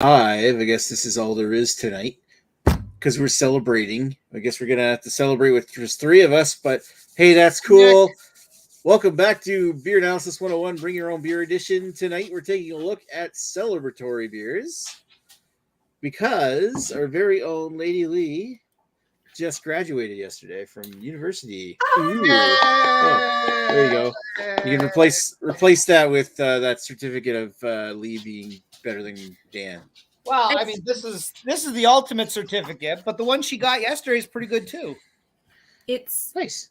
I guess this is all there is tonight because we're celebrating. I guess we're going to have to celebrate with just three of us, but hey, that's cool. Welcome back to Beer Analysis 101, Bring Your Own Beer Edition. Tonight we're taking a look at celebratory beers because our very own Lady Lee just graduated yesterday from university. Oh, there you go. You can replace that with that certificate of Lee being better than Dan. Well, I mean, this is the ultimate certificate, but the one she got yesterday is pretty good too. It's nice.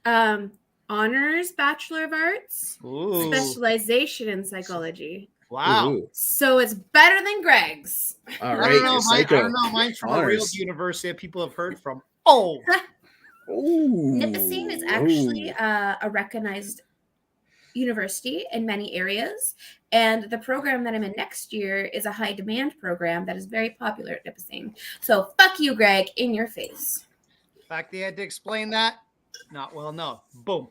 Honors Bachelor of Arts, Ooh. Specialization in Psychology. Wow. Ooh. So it's better than Greg's. All right. I don't know. Mine's from a real university that people have heard from. Oh. Nipissing is actually a recognized university in many areas. And the program that I'm in next year is a high demand program that is very popular at Nipissing. So fuck you, Greg, in your face. The fact they had to explain that, not well known. Boom.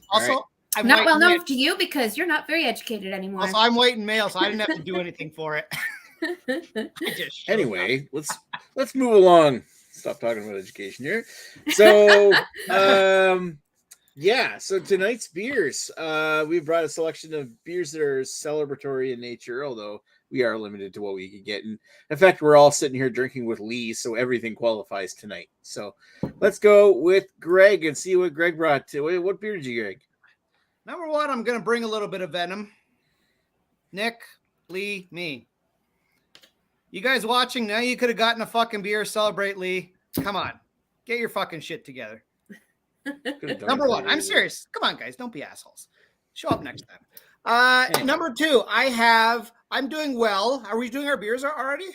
Also, right. I'm not well known to you because you're not very educated anymore. Also, I'm white and male, so I didn't have to do anything for it. Anyway, let's move along. Stop talking about education here. So, so tonight's beers. We've brought a selection of beers that are celebratory in nature, although we are limited to what we can get. And in fact, we're all sitting here drinking with Lee, so everything qualifies tonight. So let's go with Greg and see what Greg brought. What beer did you, Greg? Number one, I'm going to bring a little bit of venom. Nick, Lee, me. You guys watching now, you could have gotten a fucking beer. Celebrate, Lee. Come on. Get your fucking shit together. Number one, I'm serious. Come on, guys. Don't be assholes. Show up next time. Number two, I'm doing well. Are we doing our beers already?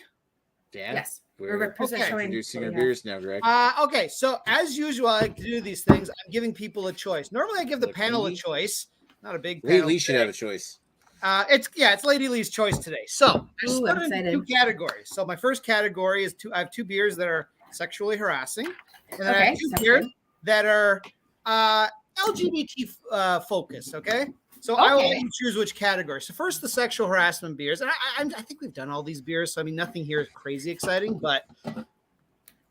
Yeah. Yes. We're introducing our beers now, Greg. Okay, so as usual, I like to do these things. I'm giving people a choice. Normally, I give the panel a choice. Not a big panel. Lee should have a choice. It's Lady Lee's choice today. So I split it into two categories. So my first category is I have two beers that are sexually harassing, and then I have two beers that are LGBT focused. Okay. So I will let you choose which category. So first, the sexual harassment beers, and I think we've done all these beers, so I mean nothing here is crazy exciting, but it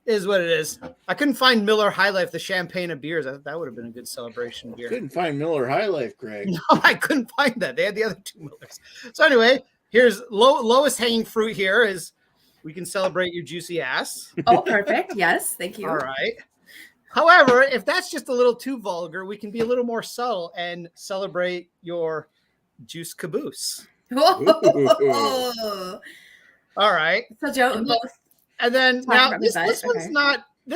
is what it is. I couldn't find Miller High Life, the champagne of beers. That would have been a good celebration beer. Couldn't find Miller High Life, Greg. No, I couldn't find that. They had the other two Millers. So anyway, here's lowest hanging fruit. Here is we can celebrate your juicy ass. Oh, perfect. Yes, thank you. All right. However, if that's just a little too vulgar, we can be a little more subtle and celebrate your juice caboose. All right. So Joe, and then now this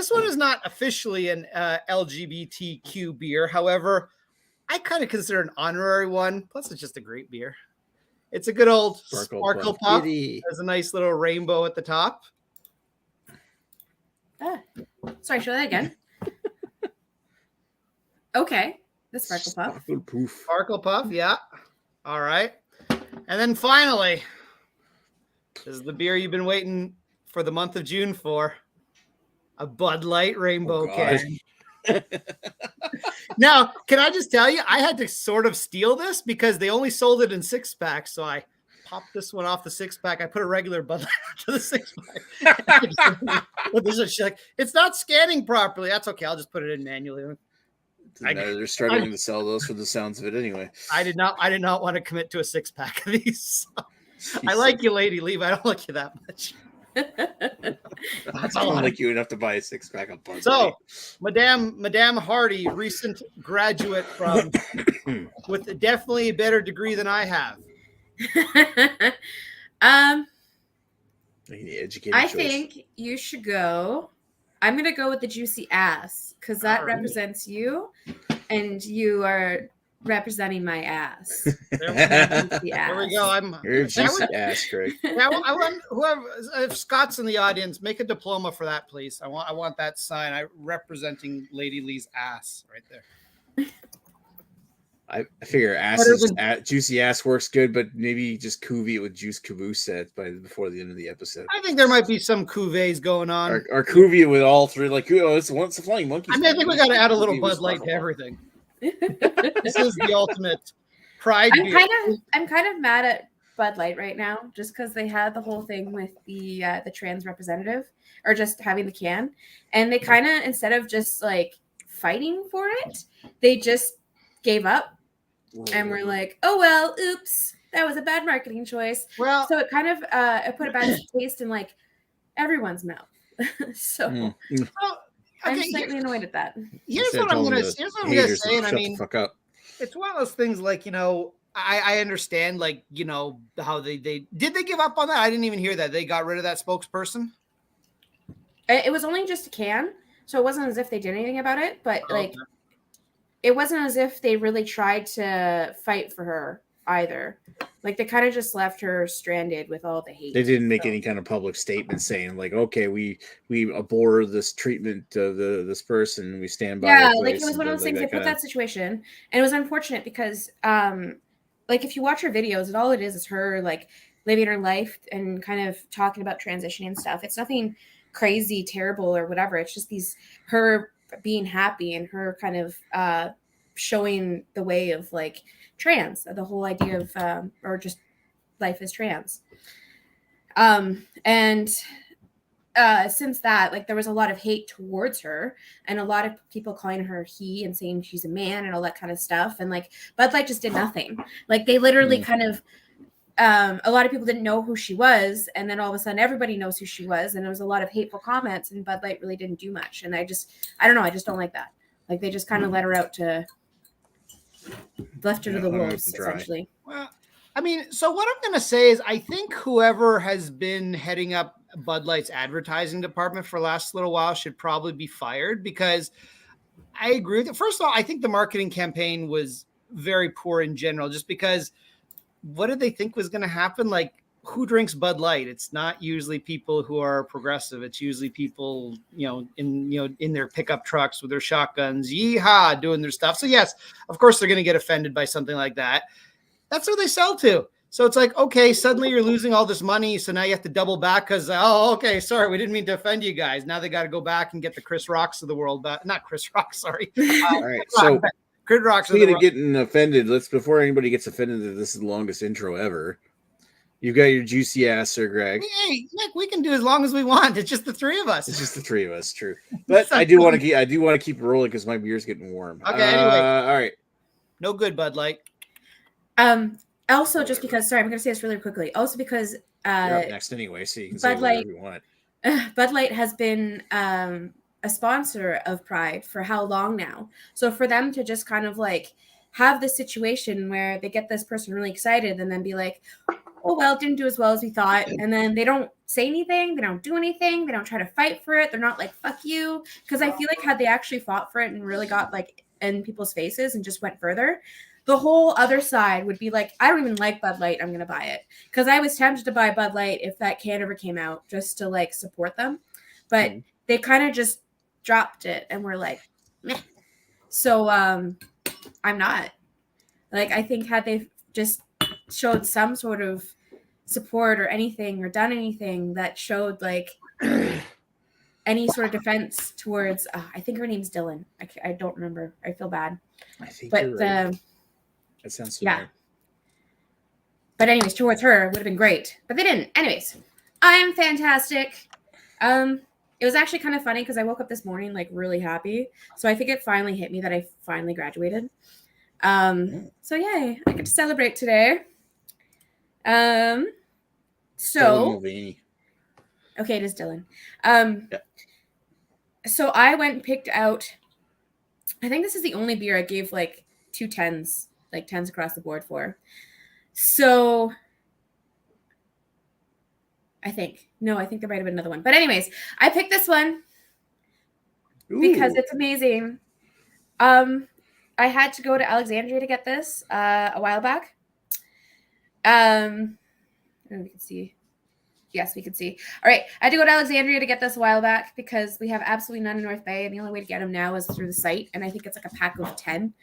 one is not officially an LGBTQ beer. However, I kind of consider an honorary one. Plus, it's just a great beer. It's a good old Sparkle Puff. There's a nice little rainbow at the top. Sorry, show that again. Okay, the Sparkle Puff. Sparkle Puff, yeah. All right. And then finally, this is the beer you've been waiting for the month of June for. A Bud Light Rainbow can. Now, can I just tell you, I had to sort of steal this because they only sold it in 6-packs. So I popped this one off the 6-pack. I put a regular Bud Light to the 6-pack. She's like, it's not scanning properly. That's okay. I'll just put it in manually. They're struggling to sell those for the sounds of it anyway. I did not want to commit to a 6-pack of these. So. I like you, Lady Lee, but I don't like you that much. I don't like you enough to buy a 6-pack of Bud. So, Madame Hardy, recent graduate from with definitely a better degree than I have. I think you should go. I'm gonna go with the juicy ass because that represents you, and you are representing my ass. There we go. You're a juicy ass, Greg. I want whoever, if Scott's in the audience, make a diploma for that, please. I want that sign. representing Lady Lee's ass right there. I figure juicy ass works good, but maybe just cuvee it with juice caboose before the end of the episode. I think there might be some cuvées going on. Or cuvee with all three, like it's a flying monkey. I mean, I think we got to add a little Bud Light to everything. This is the ultimate pride. I'm kind of mad at Bud Light right now, just because they had the whole thing with the trans representative, or just having the can, and they kind of, instead of just like fighting for it, they just gave up and were like, "Oh well, oops, that was a bad marketing choice." Well, So it kind of it put a bad taste in like everyone's mouth. So well, I'm okay, slightly annoyed at that. here's Instead of what I'm telling gonna the say, and I shut mean, the fuck up. it's one of those things like, I understand, like, how they did they give up on that? I didn't even hear that. They got rid of that spokesperson? It was only just a can, so it wasn't as if they did anything about it, but like Okay. it wasn't as if they really tried to fight for her either. Like they kind of just left her stranded with all the hate. They didn't make any kind of public statement saying like, okay, we abhor this treatment of this person. We stand by. Yeah, our like it place was one of those things. They put that situation, and it was unfortunate because, like if you watch her videos, and all it is her like living her life and kind of talking about transitioning and stuff. It's nothing crazy, terrible, or whatever. It's just her being happy and her kind of showing the way of like trans, the whole idea of or just life as trans. And since that, like there was a lot of hate towards her and a lot of people calling her he and saying she's a man and all that kind of stuff. And like Bud Light just did nothing. Like they literally kind of a lot of people didn't know who she was, and then all of a sudden everybody knows who she was, and there was a lot of hateful comments, and Bud Light really didn't do much. And I don't know, I just don't like that. Like they just kind of let her out to left her to the wolves, essentially. Well, I mean, so what I'm going to say is I think whoever has been heading up Bud Light's advertising department for the last little while should probably be fired, because I agree with it. First of all, I think the marketing campaign was very poor in general, just because what did they think was going to happen? Like, who drinks Bud Light? It's not usually people who are progressive. It's usually people, in their pickup trucks with their shotguns, yeehaw, doing their stuff. So yes, of course they're going to get offended by something like that. That's who they sell to. So it's like, okay, suddenly you're losing all this money. So now you have to double back because, okay, sorry, we didn't mean to offend you guys. Now they got to go back and get the Chris Rocks of the world, but not Chris Rock, sorry. All right, so Chris Rocks. Speaking of getting offended, before anybody gets offended that this is the longest intro ever, you've got your juicy ass, Sir Greg. Hey, Nick, we can do as long as we want. It's just the three of us. It's just the three of us, true. But I do want to keep rolling because my beer's getting warm. Okay, anyway. All right. No good, Bud Light. Also, just because, sorry, I'm going to say this really quickly. Also, because you're up next anyway, so you can say whatever you want. Bud Light has been a sponsor of Pride for how long now? So for them to just kind of like have this situation where they get this person really excited and then be like, oh, well, it didn't do as well as we thought. And then they don't say anything. They don't do anything. They don't try to fight for it. They're not like, fuck you. Because I feel like had they actually fought for it and really got like in people's faces and just went further, the whole other side would be like, I don't even like Bud Light. I'm going to buy it. Because I was tempted to buy Bud Light if that can ever came out just to like support them. But they kind of just dropped it and we're like, meh. So I'm not. Like, I think had they just showed some sort of support or anything or done anything that showed like any sort of defense towards, I think her name's Dylan. I don't remember. I feel bad. I think but you're right. That sounds familiar. Yeah. But anyways, towards her would have been great, but they didn't. Anyways, I'm fantastic. It was actually kind of funny because I woke up this morning like really happy. So I think it finally hit me that I finally graduated. So yay, I get to celebrate today. So okay, it is Dylan. So I went and picked out, I think this is the only beer I gave like 2 10s, like 10s across the board for. So I think there might have been another one. But anyways, I picked this one because it's amazing. I had to go to Alexandria to get this a while back. We can see. Yes, we can see. All right. I had to go to Alexandria to get this a while back because we have absolutely none in North Bay. And the only way to get them now is through the site. And I think it's like a pack of 10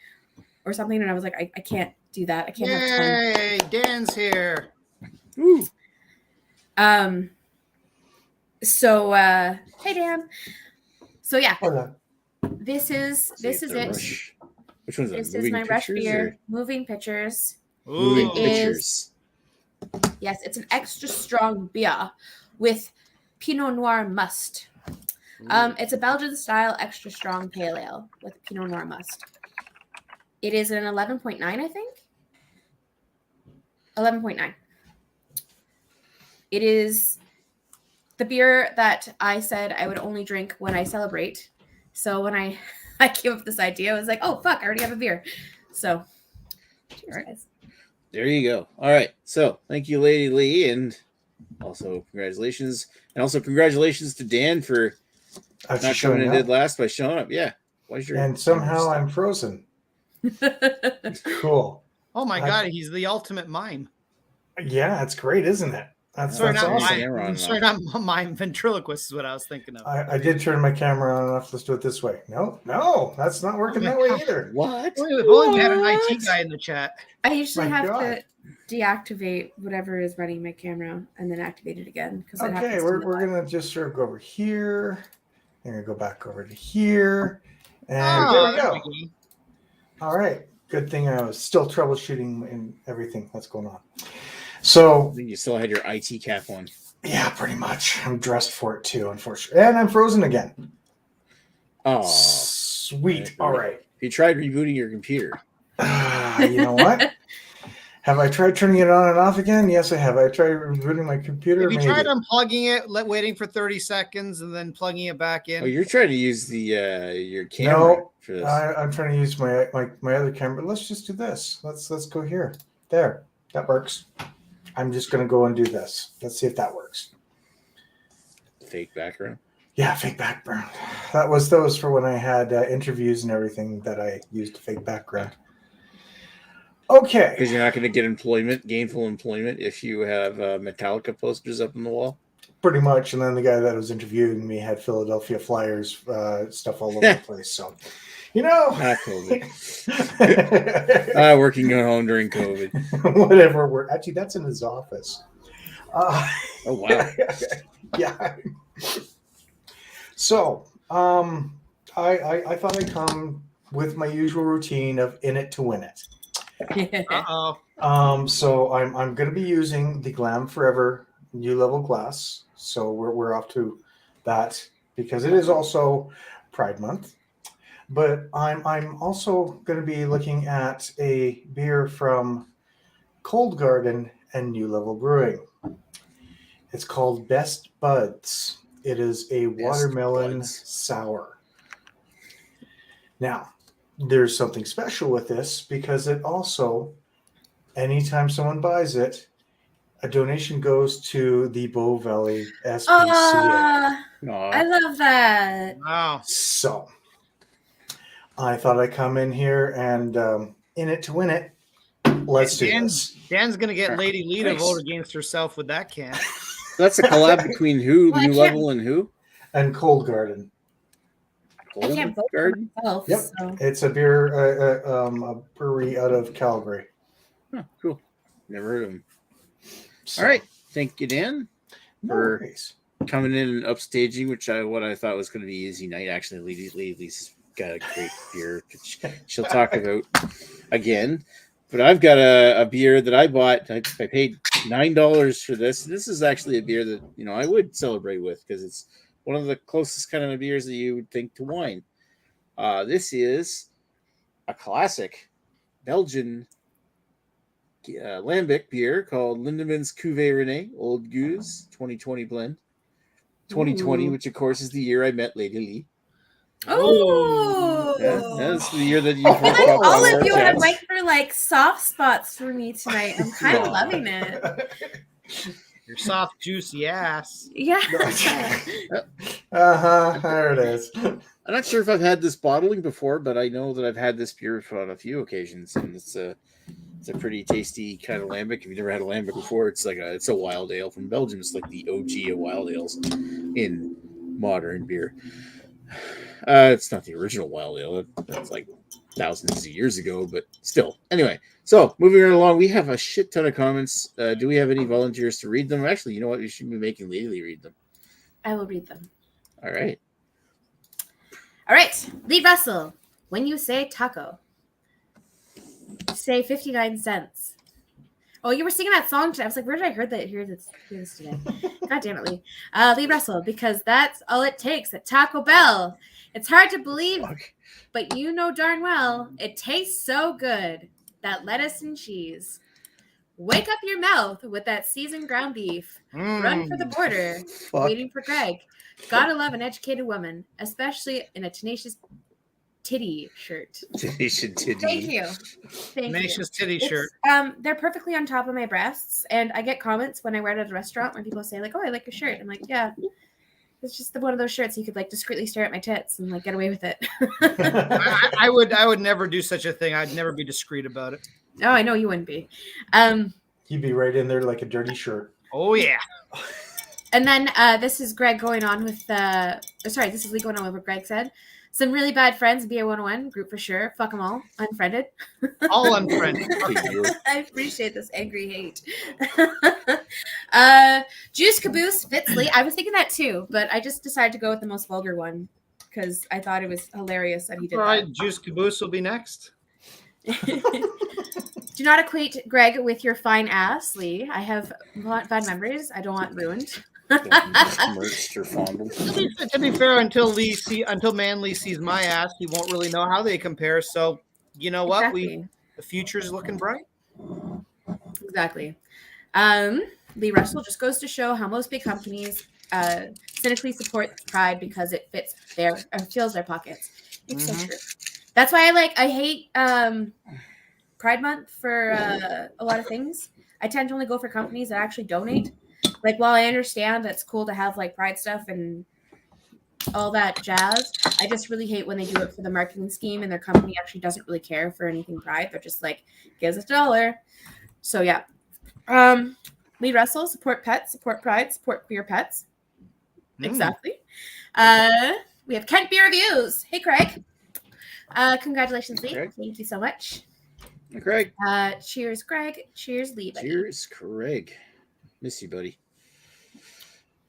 or something. And I was like, I can't do that. I can't have 10. Yay, Dan's here. Ooh. So, hey, Dan. So, yeah. Hola. This is it. Rush. Which one's that? This is my Rush beer. Moving Pictures. Moving It is Pictures. Yes, it's an extra strong beer with Pinot Noir must. It's a Belgian style extra strong pale ale with Pinot Noir must. It is an 11.9, I think. 11.9. It is the beer that I said I would only drink when I celebrate. So when I came up with this idea, I was like, oh, fuck, I already have a beer. So, cheers, All right. guys. There you go. All right. So thank you, Lady Lee, and also congratulations. And also congratulations to Dan for Actually not coming showing in up. dead last by showing up. Yeah. Why's your And somehow I'm frozen. Cool. Oh my God, he's the ultimate mime. Yeah, it's great, isn't it? That's Sorry, not awesome. Camera on and Sorry, not mime. Ventriloquist is what I was thinking of. I did turn my camera on and off. Let's do it this way. No, that's not working that way either. What? We've only had an IT guy in the chat. I usually My have God. to deactivate whatever is running my camera and then activate it again. Okay, we're going to just sort of go over here. And we go back over to here. And there we go. All right. Good thing I was still troubleshooting and everything that's going on. So I think you still had your IT cap on. yeah, pretty much. I'm dressed for it too, unfortunately. And I'm frozen again. Oh, Sweet. All right. you tried rebooting your computer. You know what? Have I tried turning it on and off again? Yes, I have. I tried rebooting my computer. Have you Maybe. tried unplugging it, waiting for 30 seconds, and then plugging it back in? Oh, you're trying to use the your camera for this. I'm trying to use my other camera. Let's just do this. Let's go here. There. That works. I'm just going to go and do this. Let's see if that works. Fake background. Yeah, fake background. That was those for when I had interviews and everything that I used a fake background. Okay. Because you're not going to get gainful employment, if you have Metallica posters up on the wall. Pretty much. And then the guy that was interviewing me had Philadelphia Flyers stuff all over the place. So, you know. Not COVID. Working at home during COVID. Whatever. Actually, that's in his office. Oh, wow. Yeah. So, I thought I'd come with my usual routine of in it to win it. So I'm going to be using the Glam Forever New Level glass. So we're off to that because it is also Pride Month. But I'm also going to be looking at a beer from Cold Garden and New Level Brewing. It's called Best Buds. It is a watermelon sour. Now, there's something special with this because it also, anytime someone buys it, a donation goes to the Bow Valley SPCA. I love that. Wow. So, I thought I'd come in here and in it to win it. Let's do this. Dan's going to get Lady Lee to vote against herself with that can. That's a collab between who? New Level and who? And Cold Garden. I can't vote for myself. Yep. So. It's a beer, a brewery out of Calgary. Oh, cool. Never heard of them. So, all right. Thank you, Dan, for coming in and upstaging, what I thought was going to be easy night. Actually, Lily's got a great beer she'll talk about again. But I've got a beer that I bought. I paid $9 for this. This is actually a beer that I would celebrate with because it's one of the closest kind of beers that you would think to wine. This is a classic Belgian lambic beer called Lindemans Cuvée René Old Goose 2020 blend. 2020, which of course is the year I met Lady Lee. Oh, yeah, that's the year that you. I feel like all of you are right for soft spots for me tonight. I'm kind of loving it. Your soft, juicy ass. Yeah. There it is. I'm not sure if I've had this bottling before, but I know that I've had this beer on a few occasions, and it's a pretty tasty kind of lambic. If you've never had a lambic before, it's a wild ale from Belgium. It's like the OG of wild ales in modern beer. It's not the original wild ale. That's like thousands of years ago, but still. Anyway, so moving right along, we have a shit ton of comments. Do we have any volunteers to read them? Actually, you know what? We should be making Lady Lee read them. I will read them. All right. All right. Lee Russell, when you say taco, say 59 cents. Oh, you were singing that song today. I was like, where did I hear this today? God damn it, Lee. Lee Russell, because that's all it takes at Taco Bell. It's hard to believe, but you know darn well it tastes so good. That lettuce and cheese. Wake up your mouth with that seasoned ground beef. Run for the border, waiting for Greg. Gotta love an educated woman, especially in a tenacious titty shirt. Tenacious titty. Thank you. Tenacious titty shirt. They're perfectly on top of my breasts, and I get comments when I wear it at a restaurant when people say like, "Oh, I like your shirt." I'm like, "Yeah, it's just one of those shirts you could like discreetly stare at my tits and like get away with it." I would never do such a thing. I'd never be discreet about it. Oh, I know you wouldn't be. You'd be right in there like a dirty shirt. Oh yeah. And then this is Greg going on with this is Lee going on with what Greg said. Some really bad friends, BYOBA101 group for sure. Fuck them all. Unfriended. All unfriended. I appreciate this angry hate. Juice Caboose fits Lee. I was thinking that too, but I just decided to go with the most vulgar one because I thought it was hilarious that he did All right, that. Juice Caboose will be next. Do not equate Greg with your fine ass, Lee. I have bad memories. I don't want ruined. Merched or fondled. To be fair, until Manly sees my ass, he won't really know how they compare. So, you know what? Exactly. The future's looking bright. Exactly. Lee Russell just goes to show how most big companies cynically support Pride because it fills their pockets. It's so true. That's why I hate Pride Month for a lot of things. I tend to only go for companies that actually donate. Like, while I understand it's cool to have like Pride stuff and all that jazz, I just really hate when they do it for the marketing scheme and their company actually doesn't really care for anything Pride. They're just like, give us $1. So yeah. Lee Russell, support pets, support Pride, support queer pets. Exactly. We have Kent Beer Reviews. Hey, Craig. Congratulations, Lee. Craig. Thank you so much. Hey, Craig. Cheers, Greg. Cheers, Lee. Buddy. Cheers, Craig. Miss you, buddy.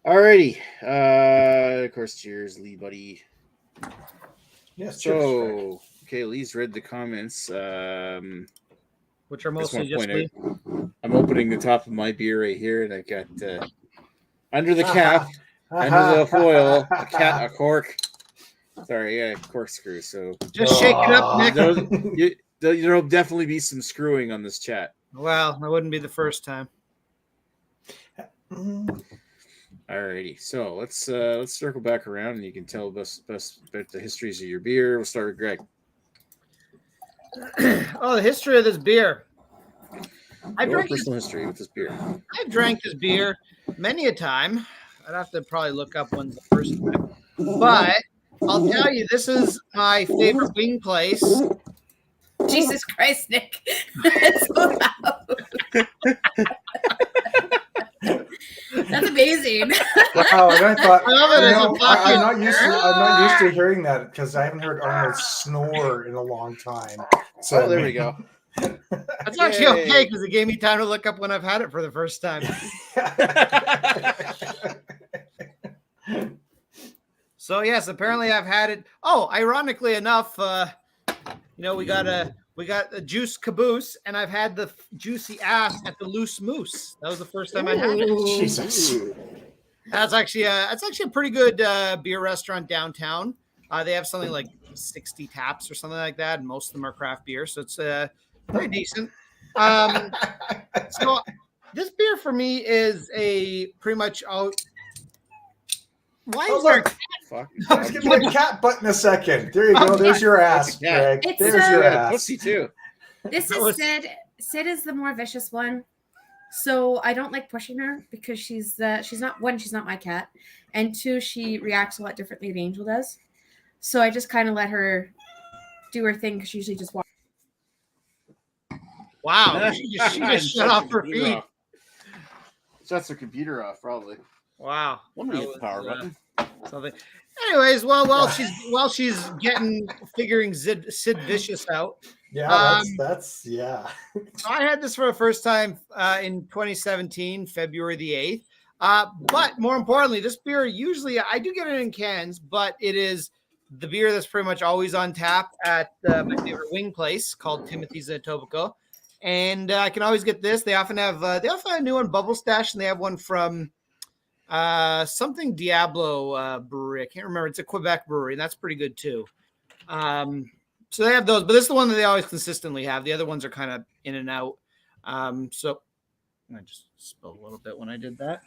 Alrighty. Of course, cheers, Lee, buddy. Yes. So, okay, Lee's read the comments. Which are mostly just Lee. I'm opening the top of my beer right here, and I've got under the cap, under the foil, a cork. Sorry, yeah, corkscrew. So just shake it up, Nick. There'll definitely be some screwing on this chat. Well, that wouldn't be the first time. Alrighty, so let's circle back around, and you can tell us about the histories of your beer. We'll start with Greg. Oh, the history of this beer. Your personal history with this beer. I've drank this beer many a time. I'd have to probably look up when's the first time. But I'll tell you, this is my favorite wing place. Jesus Christ, Nick. It's so loud. That's amazing. Wow, and I thought I'm not used to hearing that because I haven't heard Arnold snore in a long time. So there we go. That's actually okay because it gave me time to look up when I've had it for the first time. So yes, apparently I've had it. Oh, ironically enough, we got a juice caboose, and I've had the juicy ass at the Loose Moose. That was the first time I had it. Jesus. That's actually a pretty good beer restaurant downtown. They have something like 60 taps or something like that, and most of them are craft beer, so it's pretty decent. So this beer for me is a pretty much why is there? Fuck. I was getting my cat butt in a second. There you go. There's your ass, Greg. It's, There's your ass. Pussy too. This is Sid. Sid is the more vicious one. So I don't like pushing her because she's not my cat, and two, she reacts a lot differently than Angel does. So I just kind of let her do her thing because she usually just walks. Wow, she just shut off her feed. Shuts her computer off, probably. Wow. One with the power button. Something. Anyways, while she's figuring Sid Vicious out. Yeah, that's yeah. I had this for the first time in 2017, February the 8th. But more importantly, this beer usually I do get it in cans, but it is the beer that's pretty much always on tap at my favorite wing place called Timothy's in Etobicoke. And I can always get this. They often have a new one, Bubble Stash, and they have one from something Diablo brewery. I can't remember. It's a Quebec brewery, and that's pretty good too. So they have those, but this is the one that they always consistently have. The other ones are kind of in and out. So I just spilled a little bit when I did that.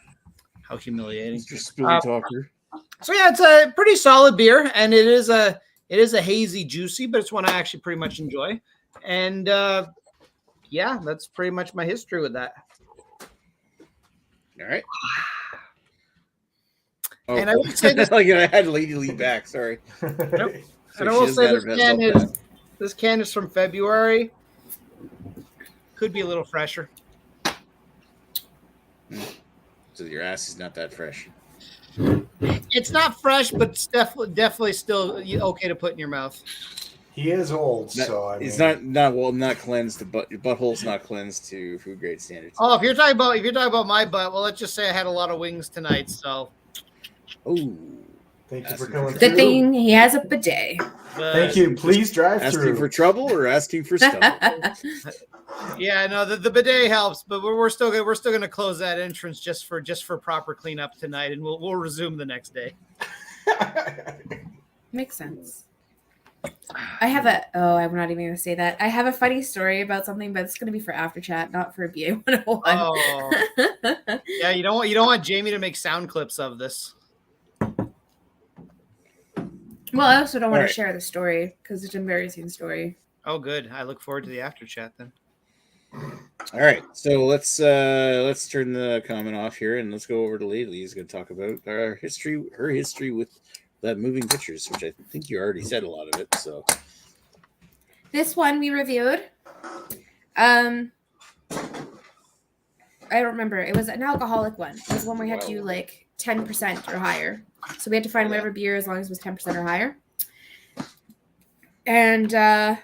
How humiliating! Mr. Spilly Talker. So yeah, it's a pretty solid beer, and it is a hazy, juicy, but it's one I actually pretty much enjoy. And yeah, that's pretty much my history with that. All right. Oh, And I will say this, like I had Lady Lee back. Sorry. Nope. So and I she will has say got her best this can is from February. Could be a little fresher. So your ass is not that fresh. It's not fresh, but it's definitely still okay to put in your mouth. He is old, so I mean, It's not cleansed. But your butthole's not cleansed to food grade standards. Oh, if you're talking about my butt, well, let's just say I had a lot of wings tonight. So, Oh, thank you Asking for for coming trouble. Good through. thing he has a bidet. Thank you. Please drive asking through. for trouble or asking for stuff? Yeah, no, the bidet helps, but we're still gonna close that entrance just for proper cleanup tonight, and we'll resume the next day. Makes sense. I'm not even going to say that. I have a funny story about something, but it's going to be for after chat, not for BA101. Oh, yeah, you don't want Jamie to make sound clips of this. Well, I also don't want All right. to share the story because it's an embarrassing story. Oh, good. I look forward to the after chat then. All right, so let's turn the comment off here and let's go over to Lady. He's going to talk about her history with that moving pictures, which I think you already said a lot of it. So This one we reviewed. I don't remember. It was an alcoholic one. It was one where we had to do like 10% or higher. So we had to find whatever beer as long as it was 10% or higher. And I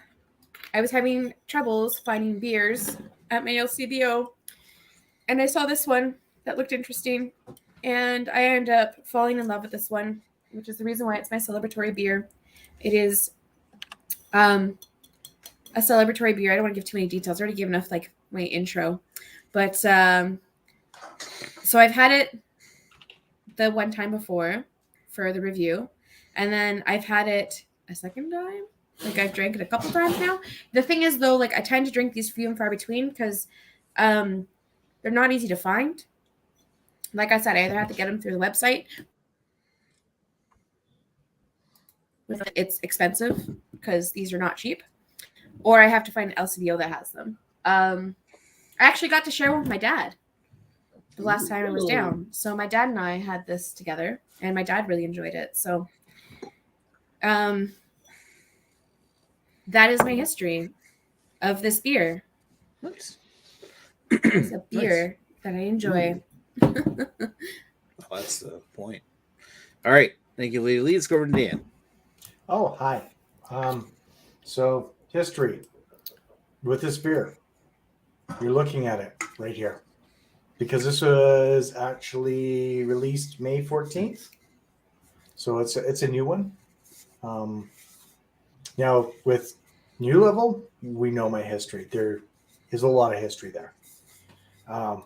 was having troubles finding beers at my LCBO. And I saw this one that looked interesting. And I ended up falling in love with this one, which is the reason why it's my celebratory beer. It is a celebratory beer. I don't want to give too many details. I already gave enough like my intro. But so I've had it the one time before for the review. And then I've had it a second time. Like I've drank it a couple times now. The thing is though, like I tend to drink these few and far between because they're not easy to find. Like I said, I either have to get them through the website. It's expensive because these are not cheap. Or I have to find an LCBO that has them. I actually got to share one with my dad the last time I was down. So my dad and I had this together, and my dad really enjoyed it. So that is my history of this beer. nice. It's a beer that I enjoy. Well, that's the point. All right, thank you, Lady Lee. Let's go over to Dan. Oh, hi. So history with this beer. You're looking at it right here because this was actually released May 14th. So it's a new one. Now with New Level, we know my history. There is a lot of history there.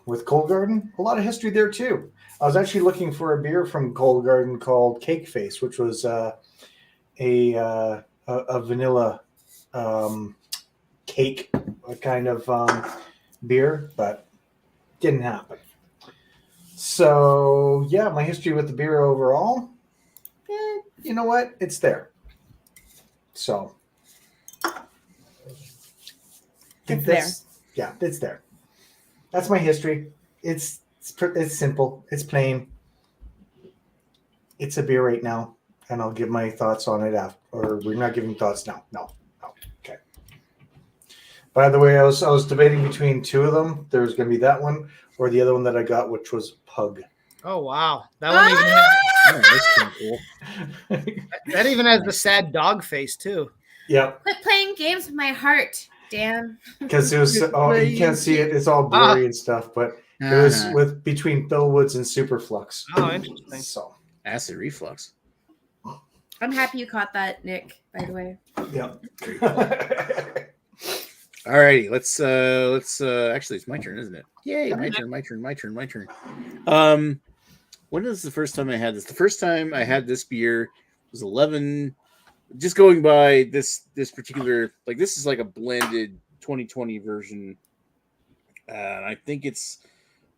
With Cold Garden, a lot of history there too. I was actually looking for a beer from Cold Garden called Cake Face, which was a vanilla cake kind of beer, but didn't happen. So yeah, my history with the beer overall, you know what? It's there. So It's there. Yeah, it's there. That's my history. It's simple. It's plain. It's a beer right now, and I'll give my thoughts on it after. Or we're not giving thoughts now. No. Okay. By the way, I was debating between two of them. There's going to be that one or the other one that I got, which was Pug. Oh wow, that one even has, Oh, that's kind of cool. that even has the sad dog face too. Yep. Quit playing games with my heart, Dan. Because it was you can't see it. It's all blurry and stuff, but it was with between Bill Woods and Superflux. Oh, interesting. So acid reflux. I'm happy you caught that, Nick, by the way. yep. All righty, let's actually it's my turn, isn't it? Yay, my turn. When is the first time I had this? The first time I had this beer was 11. Just going by this particular, like, this is like a blended 2020 version. And I think it's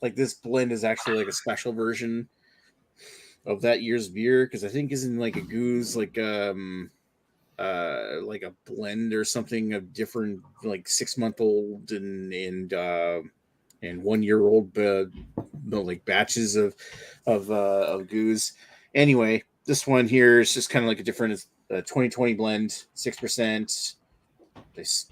like this blend is actually like a special version of that year's beer, because I think isn't like a goose like a blend or something of different, like 6-month-old and 1-year-old like batches of goose. Anyway, this one here is just kind of like a different 2020 blend, 6%. It's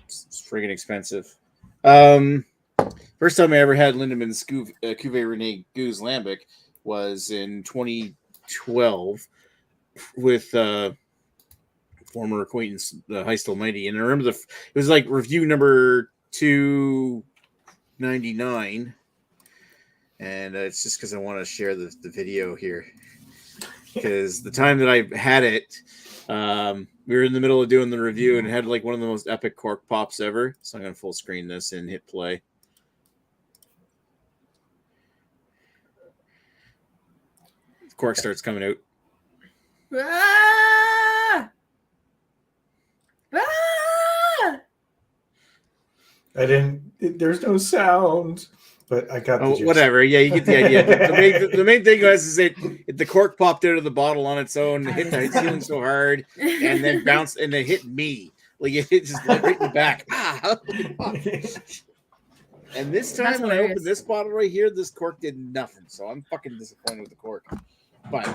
friggin' expensive. First time I ever had Lindemann's Cuvée Rene Goose Lambic was in 2012 with former acquaintance, the Heist Almighty, and I remember it was like review number 299, and it's just because I want to share the video here, because the time that I had it, we were in the middle of doing the review and it had like one of the most epic cork pops ever. So I'm gonna full screen this and hit play. The cork starts coming out. Ah! Ah! There's no sound, but I got the gist. Whatever. Yeah, you get the idea. The main thing was is the cork popped out of the bottle on its own, hit the ceiling so hard, and then bounced, and it hit me. Like it hit just like right in the back. And this time when I opened this bottle right here, this cork did nothing. So I'm fucking disappointed with the cork. But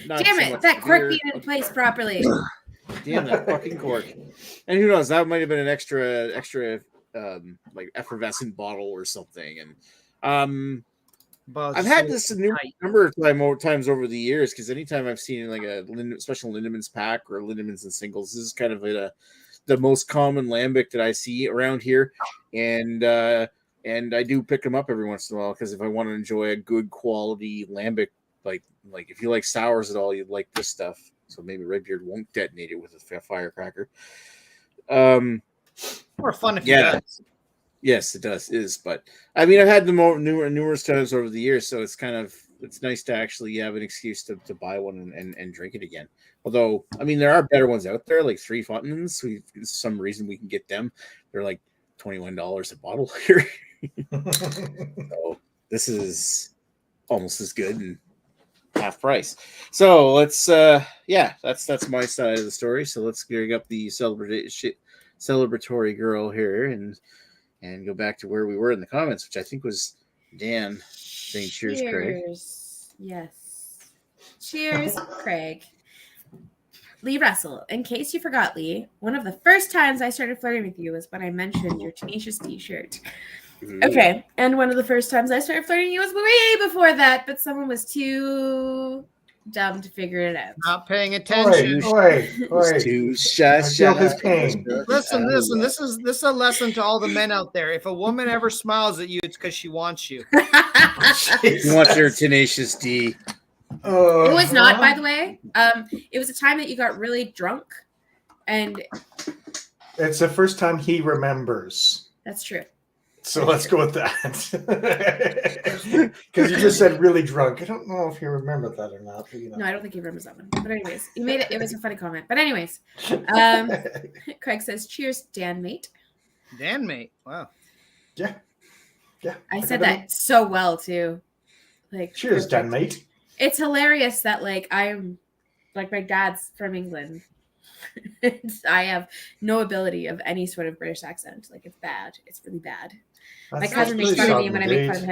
damn it, that cork being in place properly. Damn that fucking cork. And who knows, that might have been an extra like effervescent bottle or something. And I've had this a number of times over the years, because anytime I've seen like a special Lindemann's pack or Lindemann's and singles, this is kind of the most common lambic that I see around here, and I do pick them up every once in a while, because if I want to enjoy a good quality lambic, like if you like sours at all, you'd like this stuff. So maybe Redbeard won't detonate it with a firecracker. More fun if you does. Yes, it does. But I mean, I've had them numerous times over the years, so it's nice to actually have an excuse to buy one and drink it again. Although, I mean, there are better ones out there, like Three Fountains. For some reason we can get them. They're like $21 a bottle here. So this is almost as good and half price. So let's that's my side of the story. So let's gear up the celebratory girl here and go back to where we were in the comments, which I think was Dan saying cheers, Craig. Yes. Cheers, Craig. Lee Russell, in case you forgot, Lee, one of the first times I started flirting with you was when I mentioned your Tenacious t-shirt. Okay, and one of the first times I started flirting you was way before that, but someone was too dumb to figure it out. Not paying attention. Too shy. His pain. Listen. This is a lesson to all the men out there. If a woman ever smiles at you, it's because she wants you. You want your Tenacious D. It was not, by the way. It was a time that you got really drunk, and it's the first time he remembers. That's true. So let's go with that. Because you just said really drunk. I don't know if you remember that or not. But, No, I don't think he remembers that one. But anyways, you made it. It was a funny comment. But anyways, Craig says, "Cheers, Dan mate." Dan mate. Wow. Yeah. I said that so well too. Like, cheers, Dan mate. It's hilarious that I'm my dad's from England. I have no ability of any sort of British accent. It's bad. It's really bad. My cousin makes fun of me when I make fun of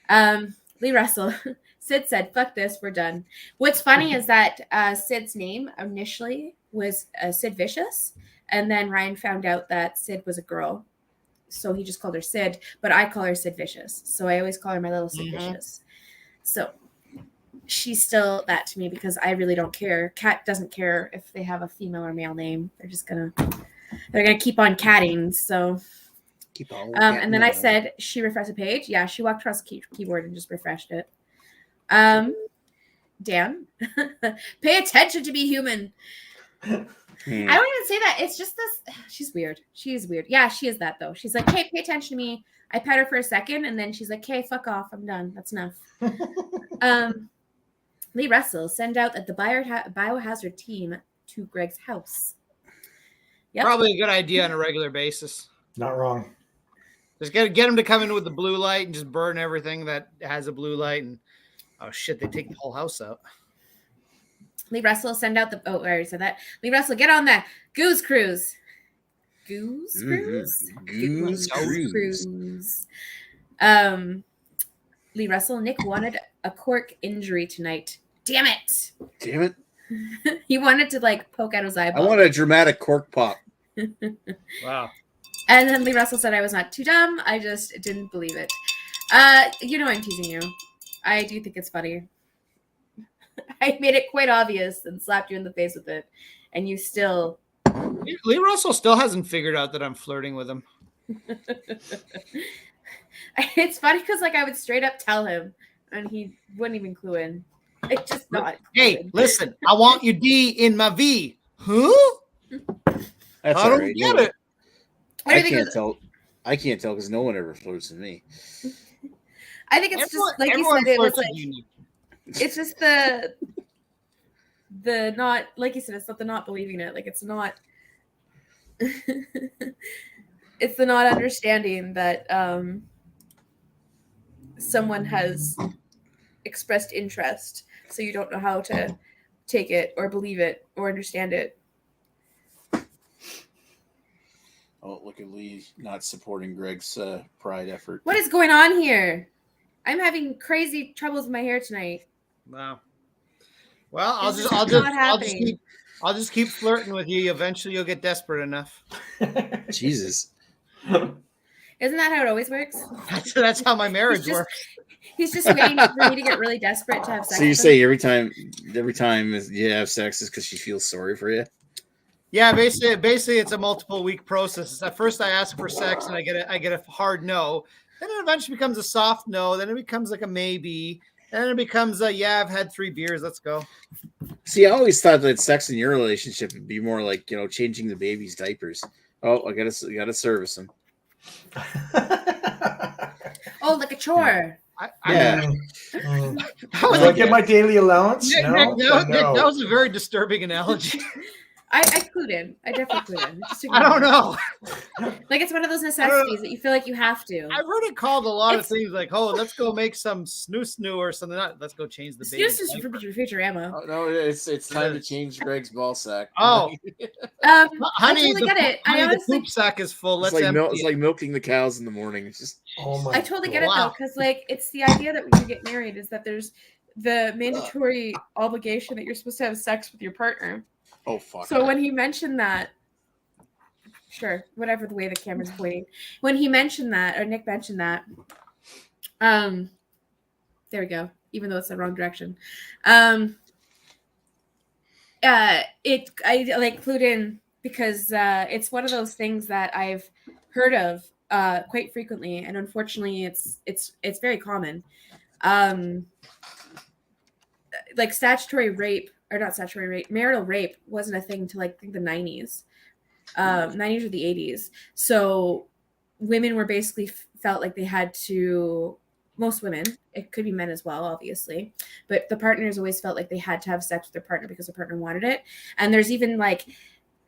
him. Lee Russell. Sid said, "Fuck this, we're done." What's funny is that Sid's name initially was Sid Vicious, and then Ryan found out that Sid was a girl, so he just called her Sid. But I call her Sid Vicious, so I always call her my little Sid Vicious. So she's still that to me because I really don't care. Cat doesn't care if they have a female or male name. They're gonna keep on catting. So keep on. And then I said she refreshed the page. Yeah, she walked across the keyboard and just refreshed it. Dan, pay attention to be human. I don't even say that. It's just this. She's weird. She is weird. Yeah, she is that though. She's like, hey, pay attention to me. I pet her for a second, and then she's like, hey, fuck off. I'm done. That's enough. Lee Russell send out the biohazard team to Greg's house. Yep. Probably a good idea on a regular basis. Not wrong. Just get them to come in with the blue light and just burn everything that has a blue light. And oh shit, they take the whole house out. Lee Russell send out I already said that. Lee Russell, get on that Goose Cruise. Goose Cruise? Goose Cruise. Lee Russell, Nick wanted a cork injury tonight. Damn it. He wanted to like poke out his eyeball. I want a dramatic cork pop. Wow. And then Lee Russell said I was not too dumb. I just didn't believe it. You know I'm teasing you. I do think it's funny. I made it quite obvious and slapped you in the face with it. And you still... Lee Russell still hasn't figured out that I'm flirting with him. It's funny because like I would straight up tell him and he wouldn't even clue in. It's just not. Hey, listen, I want your D in my V. Huh? That's I all don't right. get it. I can't tell. I can't tell because no one ever flirts with me. I think it's just like you said. It was like it's just the not like you said. It's not the not believing it. Like it's not. It's the not understanding that someone has expressed interest, so you don't know how to take it or believe it or understand it. Oh, look at Lee not supporting Greg's pride effort. What is going on here? I'm having crazy troubles with my hair tonight. Wow. Well, I'll just keep flirting with you. Eventually, you'll get desperate enough. Jesus. Isn't that how it always works? That's how my marriage works. He's just waiting for me to get really desperate to have sex. So you say every time you have sex is because she feels sorry for you? Yeah, basically, it's a multiple week process. At first, I ask for sex and I get a hard no. Then it eventually becomes a soft no. Then it becomes like a maybe. Then it becomes a yeah. I've had 3 beers. Let's go. See, I always thought that sex in your relationship would be more like changing the baby's diapers. Oh, I gotta service him. Oh, like a chore. Yeah. Do I get my daily allowance? Nick, that was a very disturbing analogy. I clued in. I definitely clued in. I don't know. Like it's one of those necessities that you feel like you have to. I've heard it called a lot of things like, oh, let's go make some snoo or something. Let's go change the baby. Snoo for future ammo. Oh, no, it's time to change Greg's ball sack. Oh, honey, I totally get it. I honestly, the poop sack is full. Let's it's like milking the cows in the morning. It's just I totally get it though, because like it's the idea that when you get married is that there's the mandatory obligation that you're supposed to have sex with your partner. Oh fuck. So when he mentioned that, sure, whatever the way the camera's pointing, when he mentioned that, or Nick mentioned that, there we go. Even though it's the wrong direction, I like clued in because it's one of those things that I've heard of quite frequently, and unfortunately, it's very common. Like statutory rape. Or not statutory rape, marital rape wasn't a thing until like I think the 90s. 90s or the 80s. So women were basically felt like they had to, most women, it could be men as well, obviously, but the partners always felt like they had to have sex with their partner because their partner wanted it. And there's even like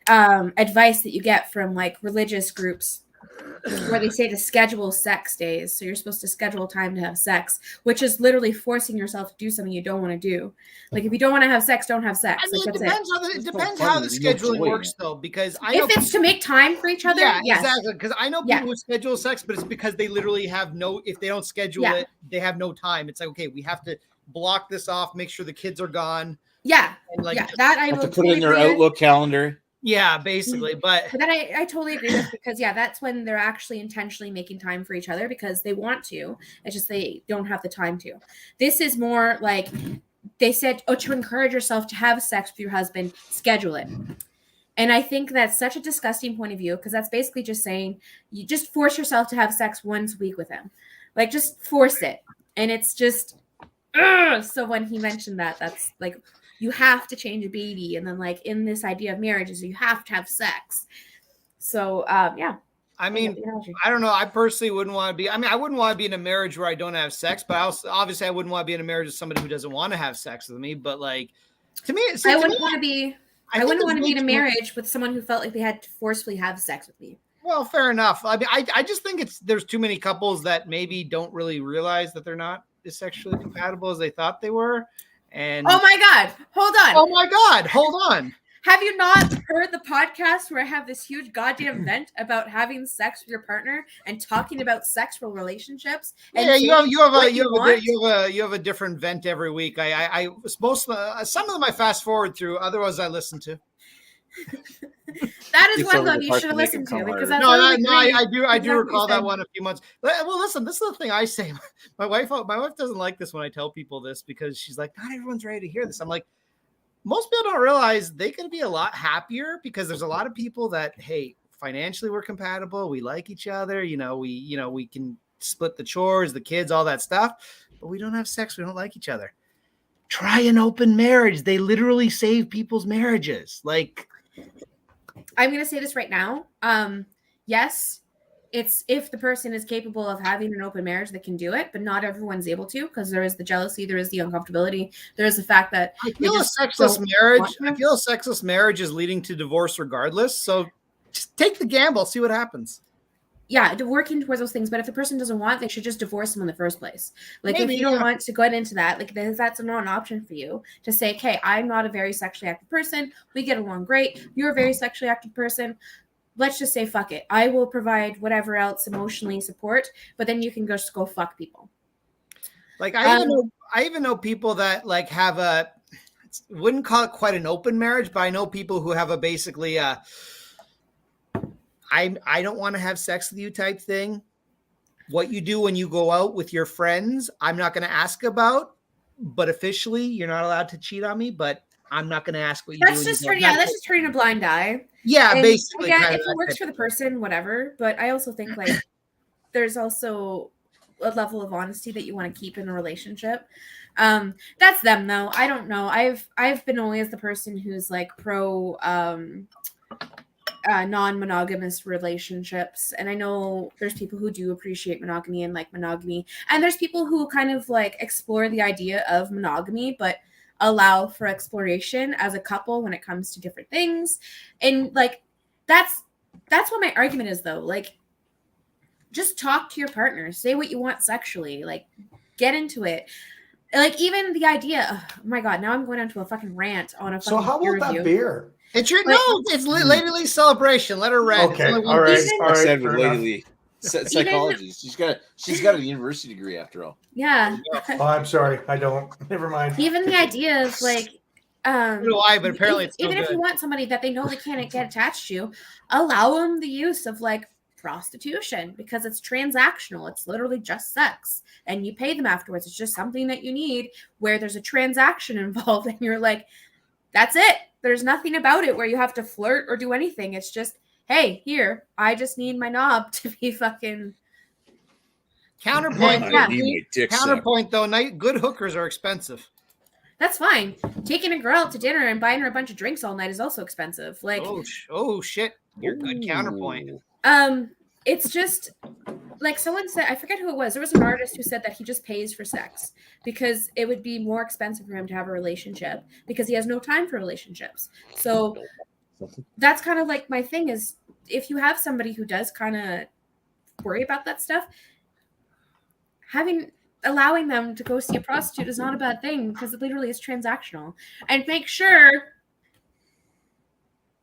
advice that you get from like religious groups where they say to schedule sex days. So you're supposed to schedule time to have sex, which is literally forcing yourself to do something you don't want to do. Like if you don't want to have sex, don't have sex. I mean, like, it depends how the scheduling works, though, because if it's to make time for each other, yes. Exactly. Because I know people who schedule sex, but it's because they literally have if they don't schedule it, they have no time. It's like, okay, we have to block this off, make sure the kids are gone. Yeah. And like, that I have will to put in their Outlook calendar. Yeah, basically. But then I totally agree with, because that's when they're actually intentionally making time for each other because they want to. It's just they don't have the time to. This is more like they said, to encourage yourself to have sex with your husband, schedule it. And I think that's such a disgusting point of view because that's basically just saying you just force yourself to have sex once a week with him. Like just force it. And it's just ugh. So when he mentioned that, that's like, you have to change a baby. And then like in this idea of marriage is you have to have sex. So yeah. I mean, I don't know. I personally wouldn't want to be. I mean, I wouldn't want to be in a marriage where I don't have sex, but obviously I wouldn't want to be in a marriage with somebody who doesn't want to have sex with me. But like, to me, I wouldn't want to be. I wouldn't want to be in a marriage with someone who felt like they had to forcefully have sex with me. Well, fair enough. I mean, I just think there's too many couples that maybe don't really realize that they're not as sexually compatible as they thought they were. And oh my God, hold on. Oh my God, hold on. Have you not heard the podcast where I have this huge goddamn vent about having sex with your partner and talking about sexual relationships? And yeah, you have a different vent every week. Some of them I fast forward through. Otherwise, I listen to. That is one of them you should have listened to because that's I do recall that one a few months. Well, listen, this is the thing I say. My wife doesn't like this when I tell people this because she's like, not everyone's ready to hear this. I'm like, most people don't realize they can be a lot happier because there's a lot of people that, hey, financially we're compatible, we like each other, we can split the chores, the kids, all that stuff, but we don't have sex, we don't like each other. Try an open marriage. They literally save people's marriages. Like, I'm going to say this right now. Yes, it's if the person is capable of having an open marriage that can do it, but not everyone's able to because there is the jealousy, there is the uncomfortability, there is the fact that I feel a sexless marriage is leading to divorce regardless. So just take the gamble, see what happens. Yeah, working towards those things. But if the person doesn't want, they should just divorce them in the first place. Like if you don't want to go into that, like that's not an option for you to say, okay, I'm not a very sexually active person. We get along great. You're a very sexually active person. Let's just say, fuck it. I will provide whatever else emotionally support, but then you can just go fuck people. Like I even know people that like have wouldn't call it quite an open marriage, but I know people who have a basically I don't want to have sex with you type thing. What you do when you go out with your friends, I'm not going to ask about, but officially you're not allowed to cheat on me, but I'm not going to ask what you do. That's just turning a blind eye. Yeah, and basically. Again, if it works for the person, whatever. But I also think like there's also a level of honesty that you want to keep in a relationship. That's them though. I don't know. I've been always the person who's like pro non-monogamous relationships, and I know there's people who do appreciate monogamy and like monogamy, and there's people who kind of like explore the idea of monogamy but allow for exploration as a couple when it comes to different things. And like that's what my argument is though. Like just talk to your partner, say what you want sexually, like get into it. Like even the idea, oh my God, now I'm going into a fucking rant on a fucking so how about that beer? It's Lady Lee's celebration. Let her rant. Okay, all right. I said with Lady Lee, psychology. She's got a university degree after all. Yeah. Oh, I'm sorry. I don't. Never mind. Even the idea of like, but apparently it's even if you want somebody that they know they can't get attached to, allow them the use of like prostitution because it's transactional. It's literally just sex, and you pay them afterwards. It's just something that you need where there's a transaction involved, and you're like, that's it. There's nothing about it where you have to flirt or do anything. It's just, hey, here, I just need my knob to be fucking. Counterpoint. Counterpoint though, good hookers are expensive. That's fine. Taking a girl out to dinner and buying her a bunch of drinks all night is also expensive. Like, oh shit, you're good counterpoint. It's just like someone said, I forget who it was. There was an artist who said that he just pays for sex because it would be more expensive for him to have a relationship because he has no time for relationships. So that's kind of like my thing is if you have somebody who does kind of worry about that stuff, allowing them to go see a prostitute is not a bad thing because it literally is transactional. And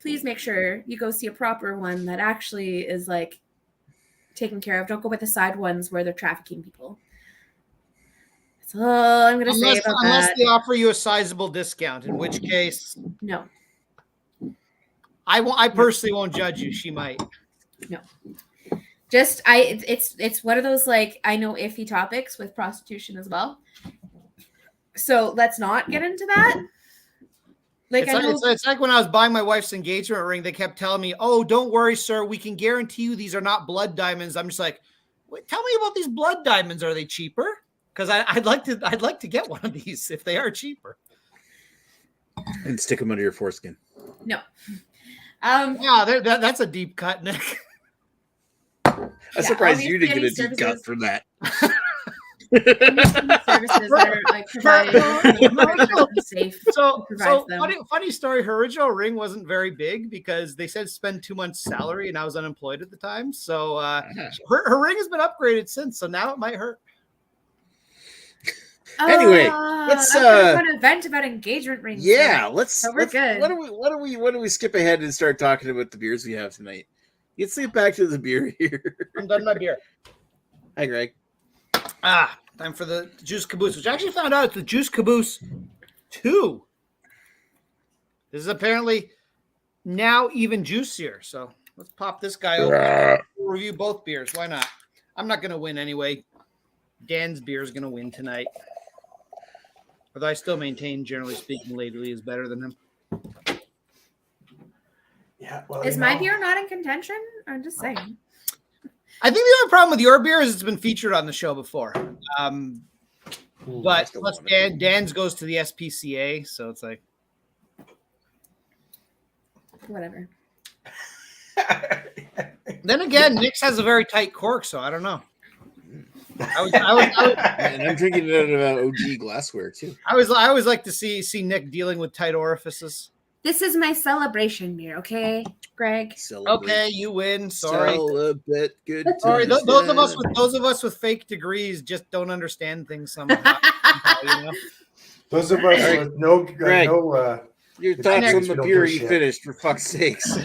please make sure you go see a proper one that actually is like taken care of. Don't go with the side ones where they're trafficking people. That's all I'm going to say about that. Unless they offer you a sizable discount, in which case, no. I personally won't judge you. She might. No. It's one of those like I know iffy topics with prostitution as well. So let's not get into that. It's like when I was buying my wife's engagement ring, they kept telling me, "Oh, don't worry, sir. We can guarantee you these are not blood diamonds." I'm just like, wait, tell me about these blood diamonds. Are they cheaper? because I'd like to get one of these if they are cheaper. And stick them under your foreskin. No. Wow, that's a deep cut, Nick. I'm surprised you didn't get a deep cut from that. Services that are like provided safe. So them. funny story. Her original ring wasn't very big because they said spend 2 months' salary, and I was unemployed at the time. So her ring has been upgraded since. So now it might hurt. Anyway, let's an event about engagement rings. Yeah, tonight, let's. so we're good. Why don't we skip ahead and start talking about the beers we have tonight? Let's get back to the beer here. I'm done my beer. Hi, Greg. Time for the Juice Caboose, which I actually found out it's the Juice Caboose 2. This is apparently now even juicier. So let's pop this guy open. We'll review both beers. Why not? I'm not going to win anyway. Dan's beer is going to win tonight. Although I still maintain, generally speaking, Lady Lee is better than him. Yeah. Well, Is my beer not in contention? I'm just saying. I think the only problem with your beer is it's been featured on the show before. But plus Dan's goes to the SPCA, so it's like whatever. Then again, Nick's has a very tight cork, so I don't know. I was and I'm drinking it out of OG glassware too. I always like to see Nick dealing with tight orifices. This is my celebration beer, okay, Greg? Okay, you win. Sorry. Celebrate good. Sorry, those of us with fake degrees just don't understand things somehow. You know? Those of us with no, Greg, your thoughts on the beer you finished, for fuck's sakes.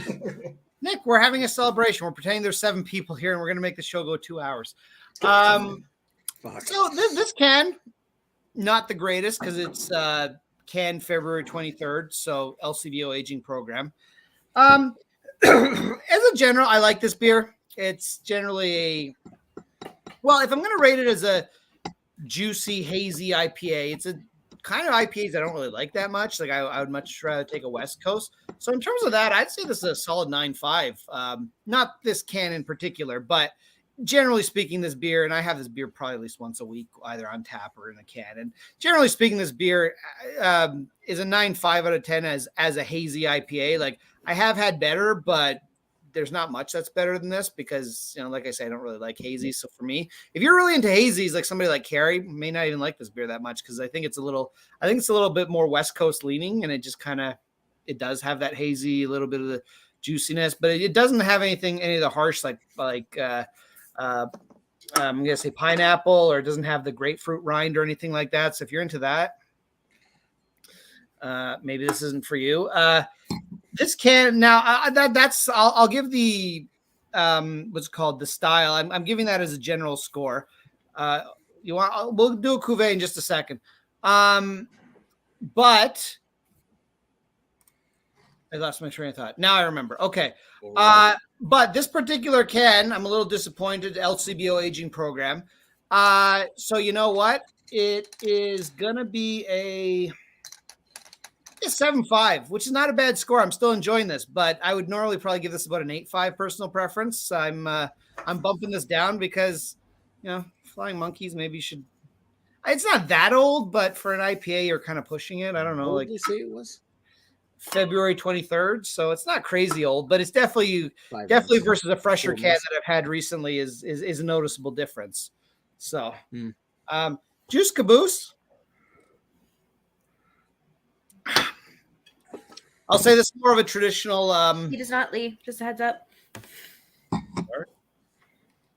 Nick, we're having a celebration. We're pretending there's 7 people here, and we're going to make the show go 2 hours. So this can, not the greatest because it's canned February 23rd, so LCBO aging program. As a general, I like this beer. It's generally if I'm going to rate it as a juicy, hazy IPA, it's a kind of IPAs I don't really like that much. Like I would much rather take a West Coast. So in terms of that, I'd say this is a solid 9.5. Not this can in particular, but generally speaking, this beer, and I have this beer probably at least once a week, either on tap or in a can. And generally speaking, this beer is a 9.5 out of 10 as a hazy IPA. Like I have had better, but there's not much that's better than this because, like I said, I don't really like hazy. So for me, if you're really into hazies, like somebody like Carrie may not even like this beer that much because I think it's a little bit more West Coast leaning, and it just it does have that hazy, a little bit of the juiciness, but it doesn't have any of the harsh I'm going to say pineapple, or it doesn't have the grapefruit rind or anything like that. So if you're into that, maybe this isn't for you. This can now I'll give the what's called the style. I'm giving that as a general score. We'll do a cuvee in just a second. But I lost my train of thought. Now I remember. Okay. But this particular can, I'm a little disappointed. LCBO aging program. So you know what? It is gonna be a 7.5, which is not a bad score. I'm still enjoying this, but I would normally probably give this about an 8.5 personal preference. I'm bumping this down because Flying Monkeys maybe should. It's not that old, but for an IPA, you're kind of pushing it. I don't know. What did you say it was? February 23rd, so it's not crazy old, but it's definitely versus a fresher can that I've had recently is a noticeable difference. So, Juice Caboose. I'll say this is more of a traditional. He does not leave. Just a heads up. It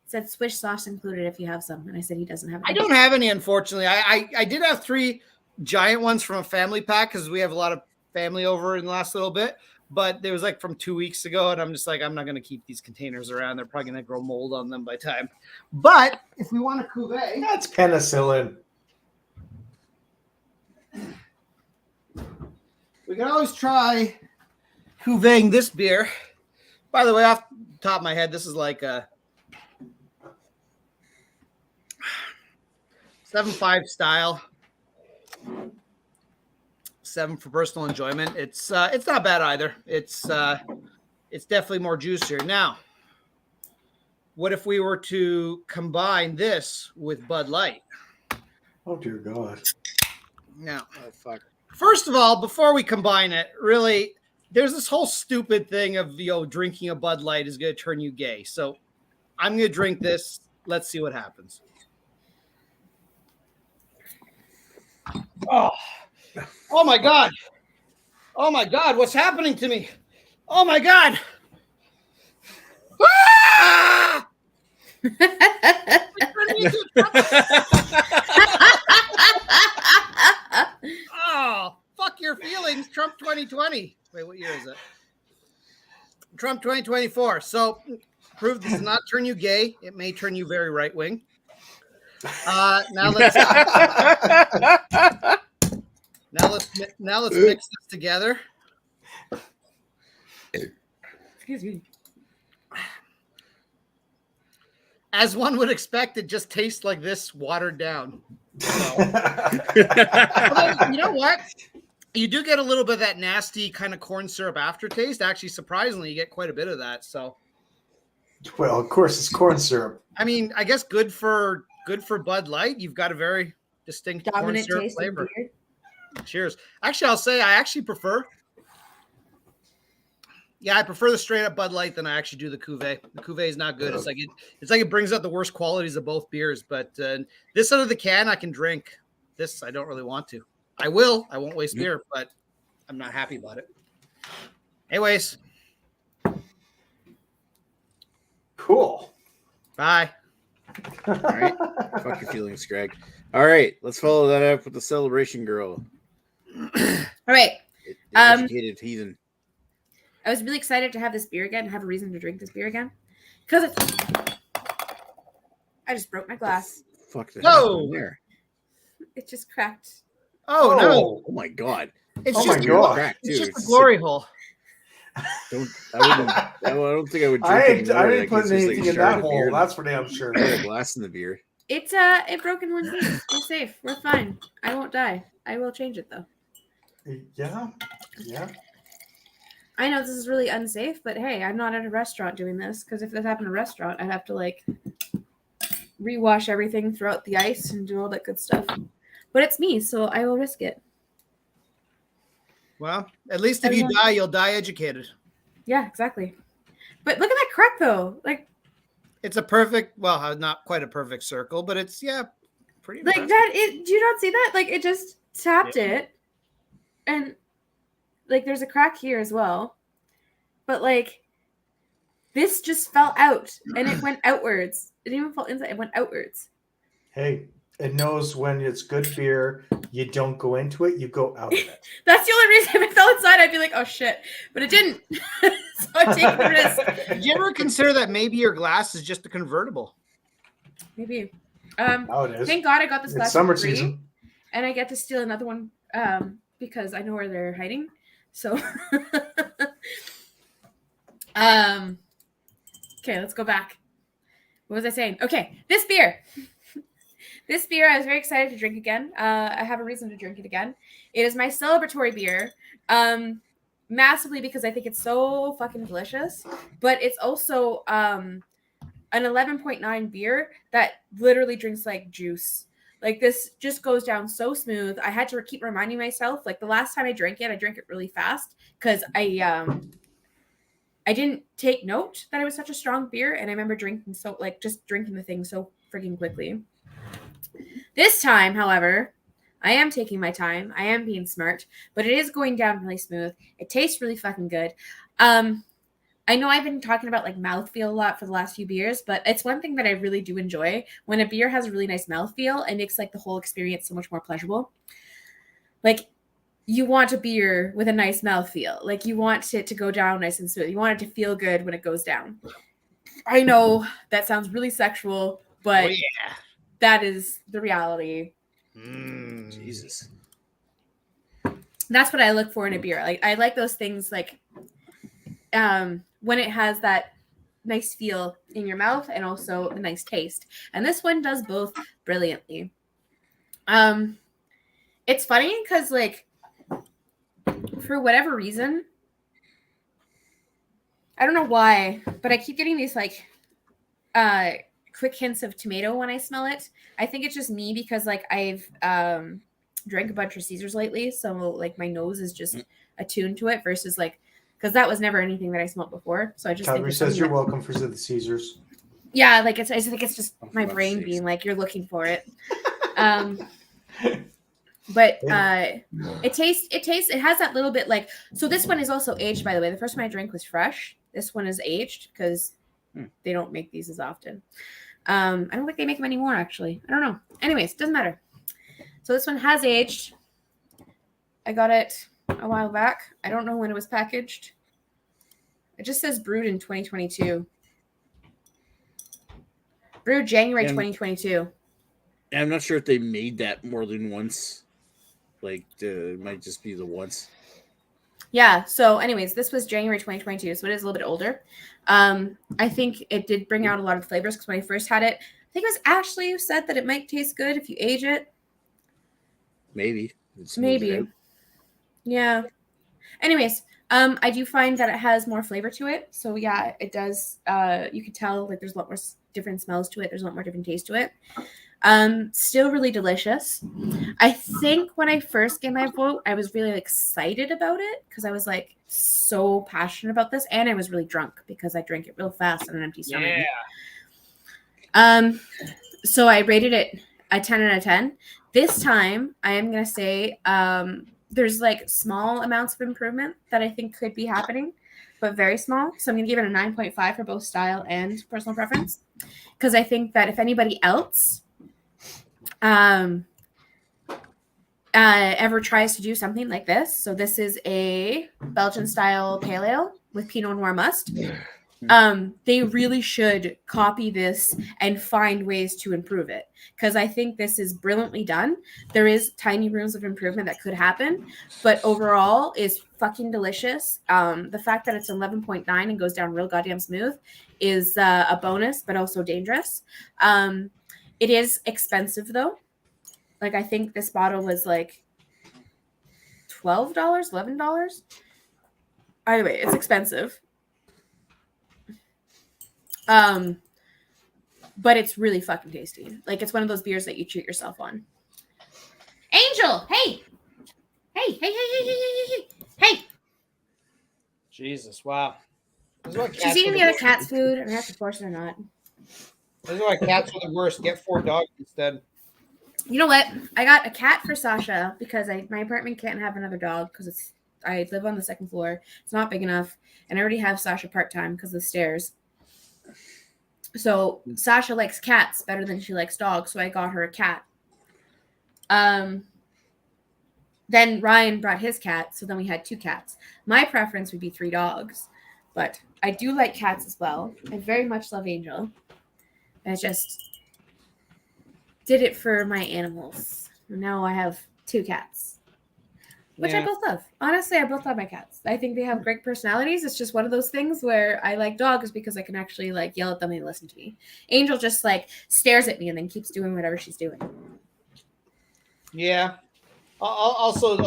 said Swiss sauce included if you have some, and I said he doesn't have any. I don't have any, unfortunately. I did have 3 giant ones from a family pack because we have a lot of family over in the last little bit, but there was like from 2 weeks ago, and I'm just like, I'm not going to keep these containers around. They're probably going to grow mold on them by time. But if we want a cuvee, that's penicillin. We can always try cuveeing this beer. By the way, off the top of my head, this is like a 7.5 style. 7 for personal enjoyment. It's not bad either. It's definitely more juicier. Now, what if we were to combine this with Bud Light? Oh dear God. Now, Oh fuck. first of all, before we combine it, really, there's this whole stupid thing of drinking a Bud Light is going to turn you gay. So I'm going to drink this. Let's see what happens. Oh, oh my God. Oh my God. What's happening to me? Oh my God. Ah! Oh, fuck your feelings. Trump 2020. Wait, what year is it? Trump 2024. So prove this does not turn you gay. It may turn you very right wing. Now let's mix this together. Excuse me. As one would expect, it just tastes like this, watered down. Although, you know what? You do get a little bit of that nasty kind of corn syrup aftertaste. Actually, surprisingly, you get quite a bit of that. So, Well, of course, it's corn syrup. I mean, I guess good for Bud Light. You've got a very distinct Dominant corn syrup taste flavor. of beer. Cheers. Actually, I'll say I actually prefer. Yeah, I prefer the straight up Bud Light than I actually do the Cuvée. The Cuvée is not good. It's like it brings out the worst qualities of both beers. But this out of the can, I can drink. This I don't really want to. I will. I won't waste beer, but I'm not happy about it. Anyways, Cool. bye. All right. Fuck your feelings, Greg. All right, let's follow that up with the celebration girl. All right. Educated heathen. I was really excited to have this beer again and have a reason to drink this beer again. Because I just broke my glass. Fuck the Whoa. there. It just cracked. Oh, no. Oh my god. It's Oh just my God. Crack, too. It's just a It's glory hole. I don't think I would drink I it ain't anymore. putting It's just anything a in shard that of hole. beer. That's for damn sure. Put a glass in the beer. It broke in one piece. We're safe. We're fine. I won't die. I will change it though. Yeah. Yeah. I know this is really unsafe, but hey, I'm not at a restaurant doing this because if this happened in a restaurant, I'd have to like rewash everything, throw out the ice, and do all that good stuff. But it's me, so I will risk it. Well, at least if you die, you'll die educated. Yeah, exactly. But look at that crack though. Like It's a perfect, well, not quite a perfect circle, but it's pretty like impressive. that. Do you not see that? Like it just tapped it, and like there's a crack here as well. But like this just fell out and it went outwards. It didn't even fall inside. It went outwards. Hey, it knows when it's good beer. You don't go into it. You go out of it. That's the only reason if it fell inside, I'd be like, oh shit. But it didn't. So I'm taking the risk. Did you ever consider that maybe your glass is just a convertible? Maybe. Oh, it is. Thank God I got this It's glass summer for free, season. and I get to steal another one because I know where they're hiding. So okay, let's go back. What was I saying? Okay, this beer. This beer I was very excited to drink again. I have a reason to drink it again. It is my celebratory beer. Massively because I think it's so fucking delicious. But it's also an 11.9 beer that literally drinks like juice. Like this just goes down so smooth. I had to keep reminding myself. Like the last time I drank it really fast because I didn't take note that it was such a strong beer, and I remember drinking the thing so freaking quickly. This time, however, I am taking my time. I am being smart, but it is going down really smooth. It tastes really fucking good. I know I've been talking about like mouthfeel a lot for the last few beers, but it's one thing that I really do enjoy. When a beer has a really nice mouthfeel, it makes like the whole experience so much more pleasurable. Like you want a beer with a nice mouthfeel. Like you want it to go down nice and smooth. You want it to feel good when it goes down. I know that sounds really sexual, but that is the reality. Jesus. That's what I look for in a beer. Like I like those things like when it has that nice feel in your mouth and also a nice taste. And this one does both brilliantly. It's funny because like for whatever reason, I don't know why, but I keep getting these like quick hints of tomato when I smell it. I think it's just me because like I've drank a bunch of Caesars lately, so like my nose is just attuned to it versus like because that was never anything that I smelled before. So I just Calgary think it's says you're that, welcome for the Caesars. yeah, like I think it's just my Fuck's brain sakes. being like you're looking for it. But it has that little bit like, so this one is also aged, by the way. The first one I drank was fresh. This one is aged because they don't make these as often. I don't think they make them anymore, actually. I don't know. Anyways, doesn't matter. So this one has aged. I got it a while back. I don't know when it was packaged. It just says brewed in 2022. Brewed January 2022. I'm not sure if they made that more than once. Like, it might just be the once. Yeah. So, anyways, this was January 2022, so it is a little bit older. I think it did bring out a lot of flavors because when I first had it, I think it was Ashley who said that it might taste good if you age it. Maybe. Maybe. Yeah. Anyways, I do find that it has more flavor to it. So yeah, it does. You can tell like there's a lot more different smells to it. There's a lot more different taste to it. Still really delicious. I think when I first gave my vote, I was really excited about it because I was like so passionate about this, and I was really drunk because I drank it real fast on an empty stomach. Yeah. So I rated it a 10 out of 10. This time, I am gonna say there's like small amounts of improvement that I think could be happening, but very small. So I'm gonna give it a 9.5 for both style and personal preference because I think that if anybody else ever tries to do something like this, so this is a Belgian style pale ale with Pinot Noir must. They really should copy this and find ways to improve it because I think this is brilliantly done. There is tiny rooms of improvement that could happen, but overall is fucking delicious. The fact that it's 11.9 and goes down real goddamn smooth is a bonus, but also dangerous. It is expensive though. Like I think this bottle was like $12, $11. Either way, it's expensive. But it's really fucking tasty. Like it's one of those beers that you treat yourself on. Angel, hey. Hey. Jesus, wow. This is why She's cats eating are the the other worst. cat's food, and I have to force her or not. This is why cats are the worst. Get 4 dogs instead. You know what? I got a cat for Sasha because my apartment can't have another dog because I live on the second floor. It's not big enough, and I already have Sasha part-time because of the stairs. So Sasha likes cats better than she likes dogs, so I got her a cat. Then Ryan brought his cat, so then we had 2 cats. My preference would be 3 dogs, but I do like cats as well. I very much love Angel. I just did it for my animals. Now I have 2 cats, which I both love. Honestly, I both love my cats. I think they have great personalities. It's just one of those things where I like dogs because I can actually like yell at them and they listen to me. Angel just like stares at me and then keeps doing whatever she's doing. Yeah. Also,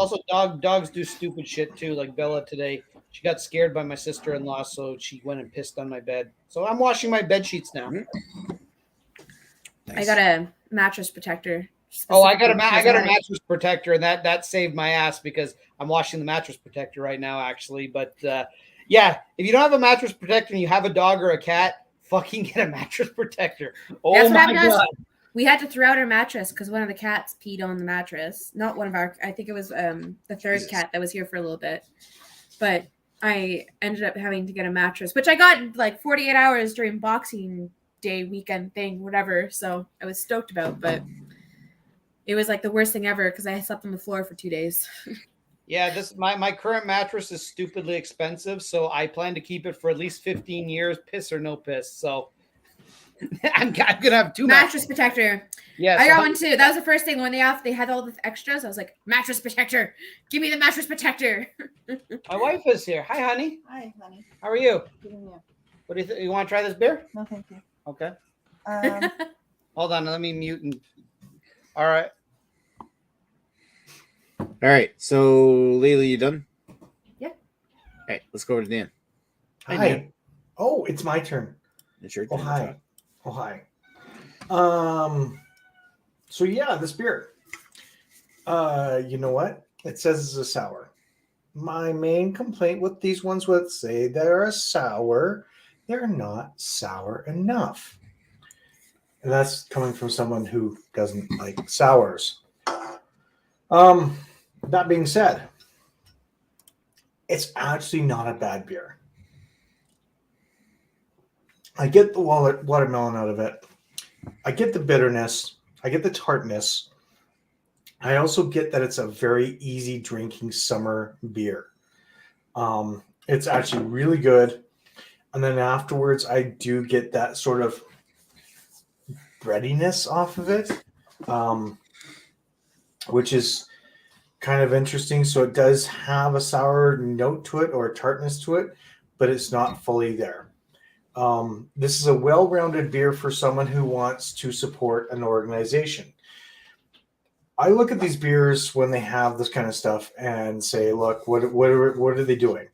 dogs do stupid shit too. Like Bella today, she got scared by my sister-in-law, so she went and pissed on my bed. So I'm washing my bed sheets now. Nice. I got a mattress protector. Oh, I got a mattress protector, and that saved my ass because I'm washing the mattress protector right now, actually. But yeah, if you don't have a mattress protector and you have a dog or a cat, fucking get a mattress protector. Oh That's what my happened to us. god. We had to throw out our mattress because one of the cats peed on the mattress. Not one of our, I think it was the third cat that was here for a little bit. But I ended up having to get a mattress, which I got in like 48 hours during Boxing Day weekend thing, whatever. So I was stoked about, but it was like the worst thing ever because I slept on the floor for 2 days. Yeah, my current mattress is stupidly expensive, so I plan to keep it for at least 15 years, piss or no piss. So I'm gonna have 2 mattress protector. Yes, I got one too. That was the first thing when they had all the extras. I was like, mattress protector. Give me the mattress protector. My wife is here. Hi, honey. Hi, honey. How are you? Good and you? What do you think? You want to try this beer? No, thank you. Okay. Um, Hold on. Let me mute. All right. All right. So, Leila, you done? Yeah. All right. Let's go over to Dan. Hi. Oh, it's my turn. It's your Oh, turn. hi. Oh, hi. So yeah, this beer. You know what? It says it's a sour. My main complaint with these ones would say they're a sour. They're not sour enough. And that's coming from someone who doesn't like sours. That being said, it's actually not a bad beer. I get the watermelon out of it. I get the bitterness. I get the tartness. I also get that it's a very easy drinking summer beer. It's actually really good. And then afterwards, I do get that sort of breadiness off of it, which is kind of interesting. So it does have a sour note to it or a tartness to it, but it's not fully there. This is a well-rounded beer for someone who wants to support an organization. I look at these beers when they have this kind of stuff and say, look, what are they doing?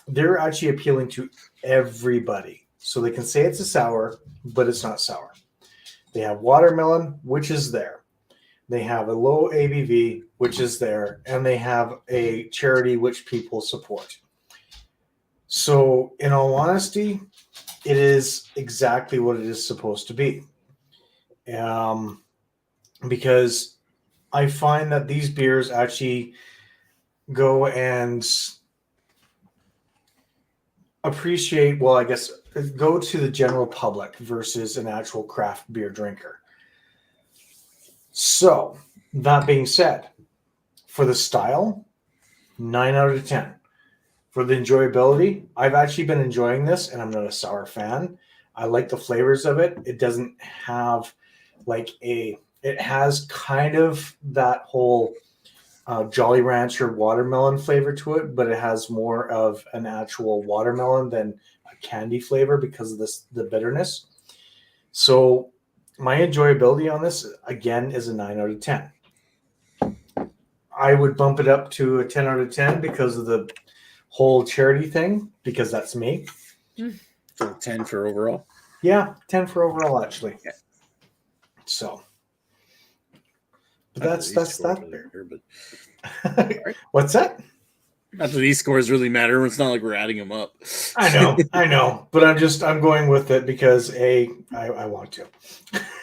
They're actually appealing to everybody. So they can say it's a sour, but it's not sour. They have watermelon, which is there. They have a low ABV, which is there. And they have a charity, which people support. So in all honesty, it is exactly what it is supposed to be. Because I find that these beers actually go and appreciate, well, I guess, go to the general public versus an actual craft beer drinker. So, that being said, for the style, 9 out of 10. For the enjoyability, I've actually been enjoying this, and I'm not a sour fan. I like the flavors of it. It doesn't have it has kind of that whole Jolly Rancher watermelon flavor to it, but it has more of an actual watermelon than a candy flavor because of the bitterness. So my enjoyability on this, again, is a 9 out of 10. I would bump it up to a 10 out of 10 because of the whole charity thing, because that's me. So 10 for overall? Yeah, 10 for overall, actually. Yeah. So, but that's that. Matter, but... Right. What's that? Not that these scores really matter. It's not like we're adding them up. I know, but I'm going with it because I want to.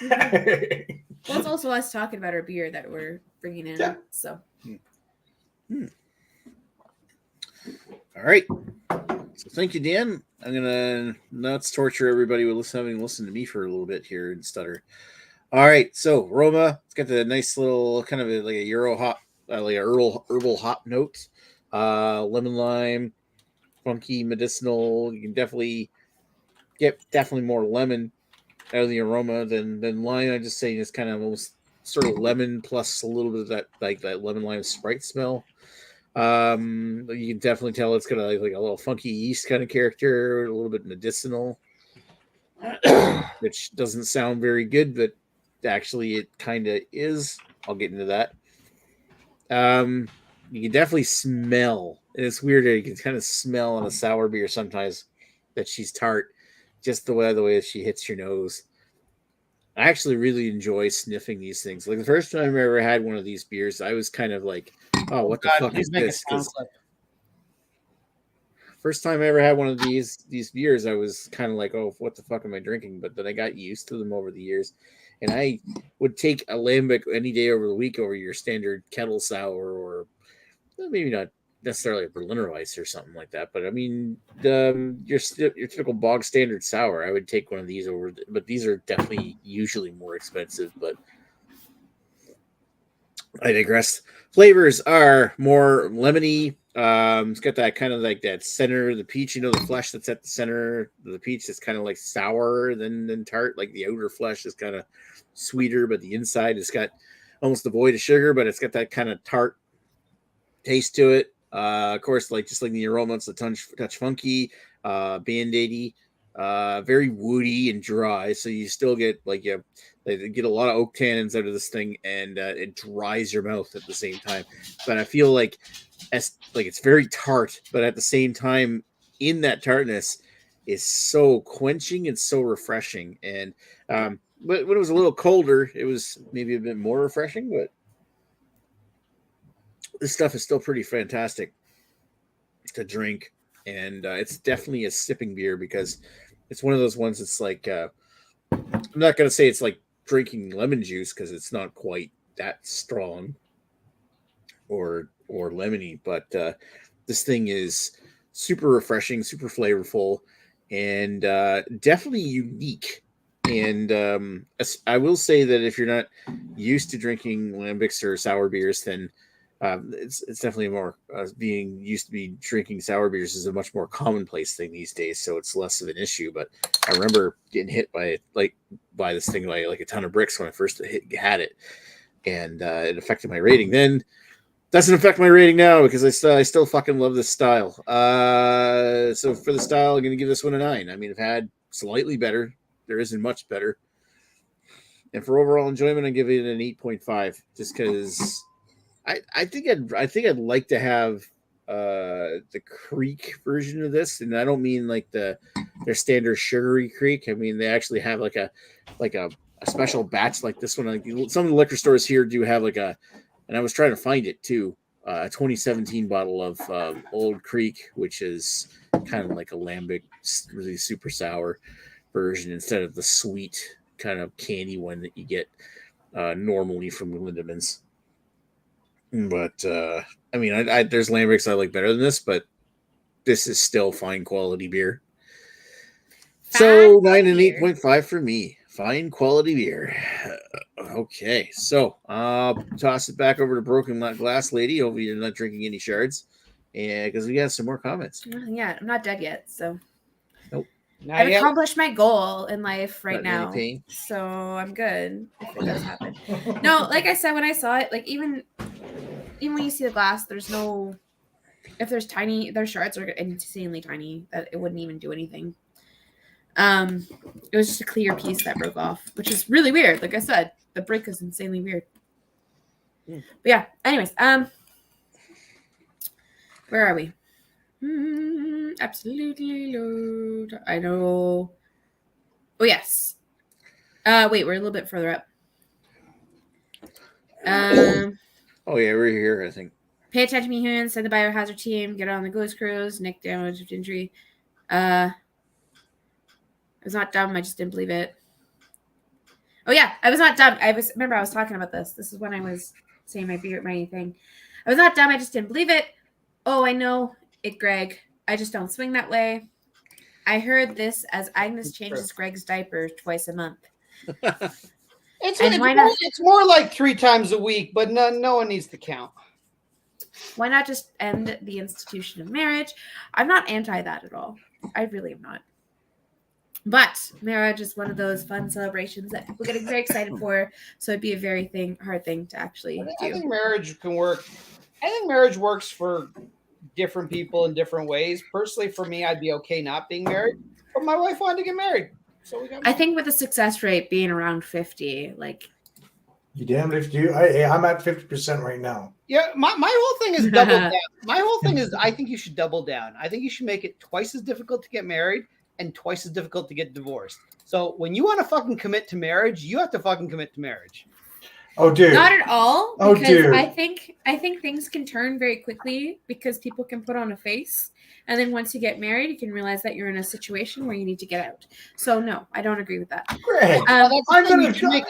Well, it's also us talking about our beer that we're bringing in. Yeah. So. All right. So thank you, Dan. I'm gonna not torture everybody with having listened to me for a little bit here and stutter. All right. So Roma, it's got the nice little kind of like a Euro hop, like a herbal hop note. Lemon lime, funky, medicinal. You can definitely get more lemon out of the aroma than lime. I'm just saying it's kind of almost sort of lemon plus a little bit of that lemon lime Sprite smell. You can definitely tell it's got like a little funky yeast kind of character, a little bit medicinal, which doesn't sound very good, but actually it kind of is. I'll get into that. You can definitely smell, and it's weird. You can kind of smell on a sour beer sometimes that she's tart, just the way she hits your nose. I actually really enjoy sniffing these things. Like the first time I ever had one of these beers, I was kind of like, "Oh, what the fuck is this?" First time I ever had one of these beers, I was kind of like, "Oh, what the fuck am I drinking?" But then I got used to them over the years, and I would take a lambic any day over the week over your standard kettle sour, or maybe not necessarily a Berliner Weiss or something like that. But I mean, your typical bog standard sour, I would take one of these over. But these are definitely usually more expensive. But I digress. Flavors are more lemony. It's got that kind of like that center, the peach, the flesh that's at the center. The peach is kind of like sour than tart. Like the outer flesh is kind of sweeter, but the inside has got almost devoid of sugar, but it's got that kind of tart taste to it. Of course, just like the aroma, it's a touch funky, band-aidy, very woody and dry. So you still get they get a lot of oak tannins out of this thing, and it dries your mouth at the same time. But I feel like it's very tart, but at the same time, in that tartness is so quenching and so refreshing. And but when it was a little colder, it was maybe a bit more refreshing. But this stuff is still pretty fantastic to drink, and it's definitely a sipping beer because it's one of those ones that's like I'm not gonna say it's like drinking lemon juice because it's not quite that strong or lemony, but this thing is super refreshing, super flavorful, and definitely unique. And I will say that if you're not used to drinking lambics or sour beers, then it's definitely more being used to be drinking sour beers is a much more commonplace thing these days, so it's less of an issue. But I remember getting hit by this thing by like a ton of bricks when I first had it, and it affected my rating. Then doesn't affect my rating now because I still fucking love this style. So for the style, I'm gonna give this one a 9. I mean, I've had slightly better. There isn't much better. And for overall enjoyment, I give it an 8.5, just because I think I'd like to have the Creek version of this, and I don't mean like their standard sugary Creek. I mean they actually have like a special batch like this one. Like some of the liquor stores here do have and I was trying to find it too. A 2017 bottle of Old Creek, which is kind of like a lambic, really super sour version instead of the sweet kind of candy one that you get normally from Lindemans. But I mean, there's lambics I like better than this, but this is still fine quality beer. So 9 and 8.5 for me. Fine quality beer. Okay, so toss it back over to Broken Glass Lady. Over you're not drinking any shards, and because we got some more comments. Yeah, I'm not dead yet, so nope. I've accomplished my goal in life right now, pain. So I'm good if it does happen. No, like I said when I saw it, like even when you see the glass, there's no. If there's shards are insanely tiny that it wouldn't even do anything. It was just a clear piece that broke off, which is really weird. Like I said, the break is insanely weird. But yeah. Anyways, where are we? Absolutely load. I know. Oh yes. Wait, we're a little bit further up. Oh yeah, we're here. I think. Pay attention, me humans. Send the biohazard team. Get on the ghost cruise. Nick damage of injury. I was not dumb. I just didn't believe it. Oh yeah, I was not dumb. Remember I was talking about this. This is when I was saying my thing. I was not dumb. I just didn't believe it. Oh, I know it, Greg. I just don't swing that way. I heard this as Agnes changes Greg's diaper twice a month. It's more like 3 times a week, but no one needs to count. Why not just end the institution of marriage? I'm not anti that at all. I really am not. But marriage is one of those fun celebrations that people get very excited for. So it'd be a very hard thing to actually do. I think marriage can work. I think marriage works for different people in different ways. Personally, for me, I'd be okay not being married. But my wife wanted to get married. So we got married. I think with the success rate being around 50, like you damned if you. I'm at 50% right now. Yeah, my whole thing is double down. My whole thing is I think you should double down. I think you should make it twice as difficult to get married and twice as difficult to get divorced. So when you want to fucking commit to marriage, you have to fucking commit to marriage. Oh, dude. Not at all. Oh, because dude. I think things can turn very quickly because people can put on a face. And then once you get married, you can realize that you're in a situation where you need to get out. So no, I don't agree with that. Greg,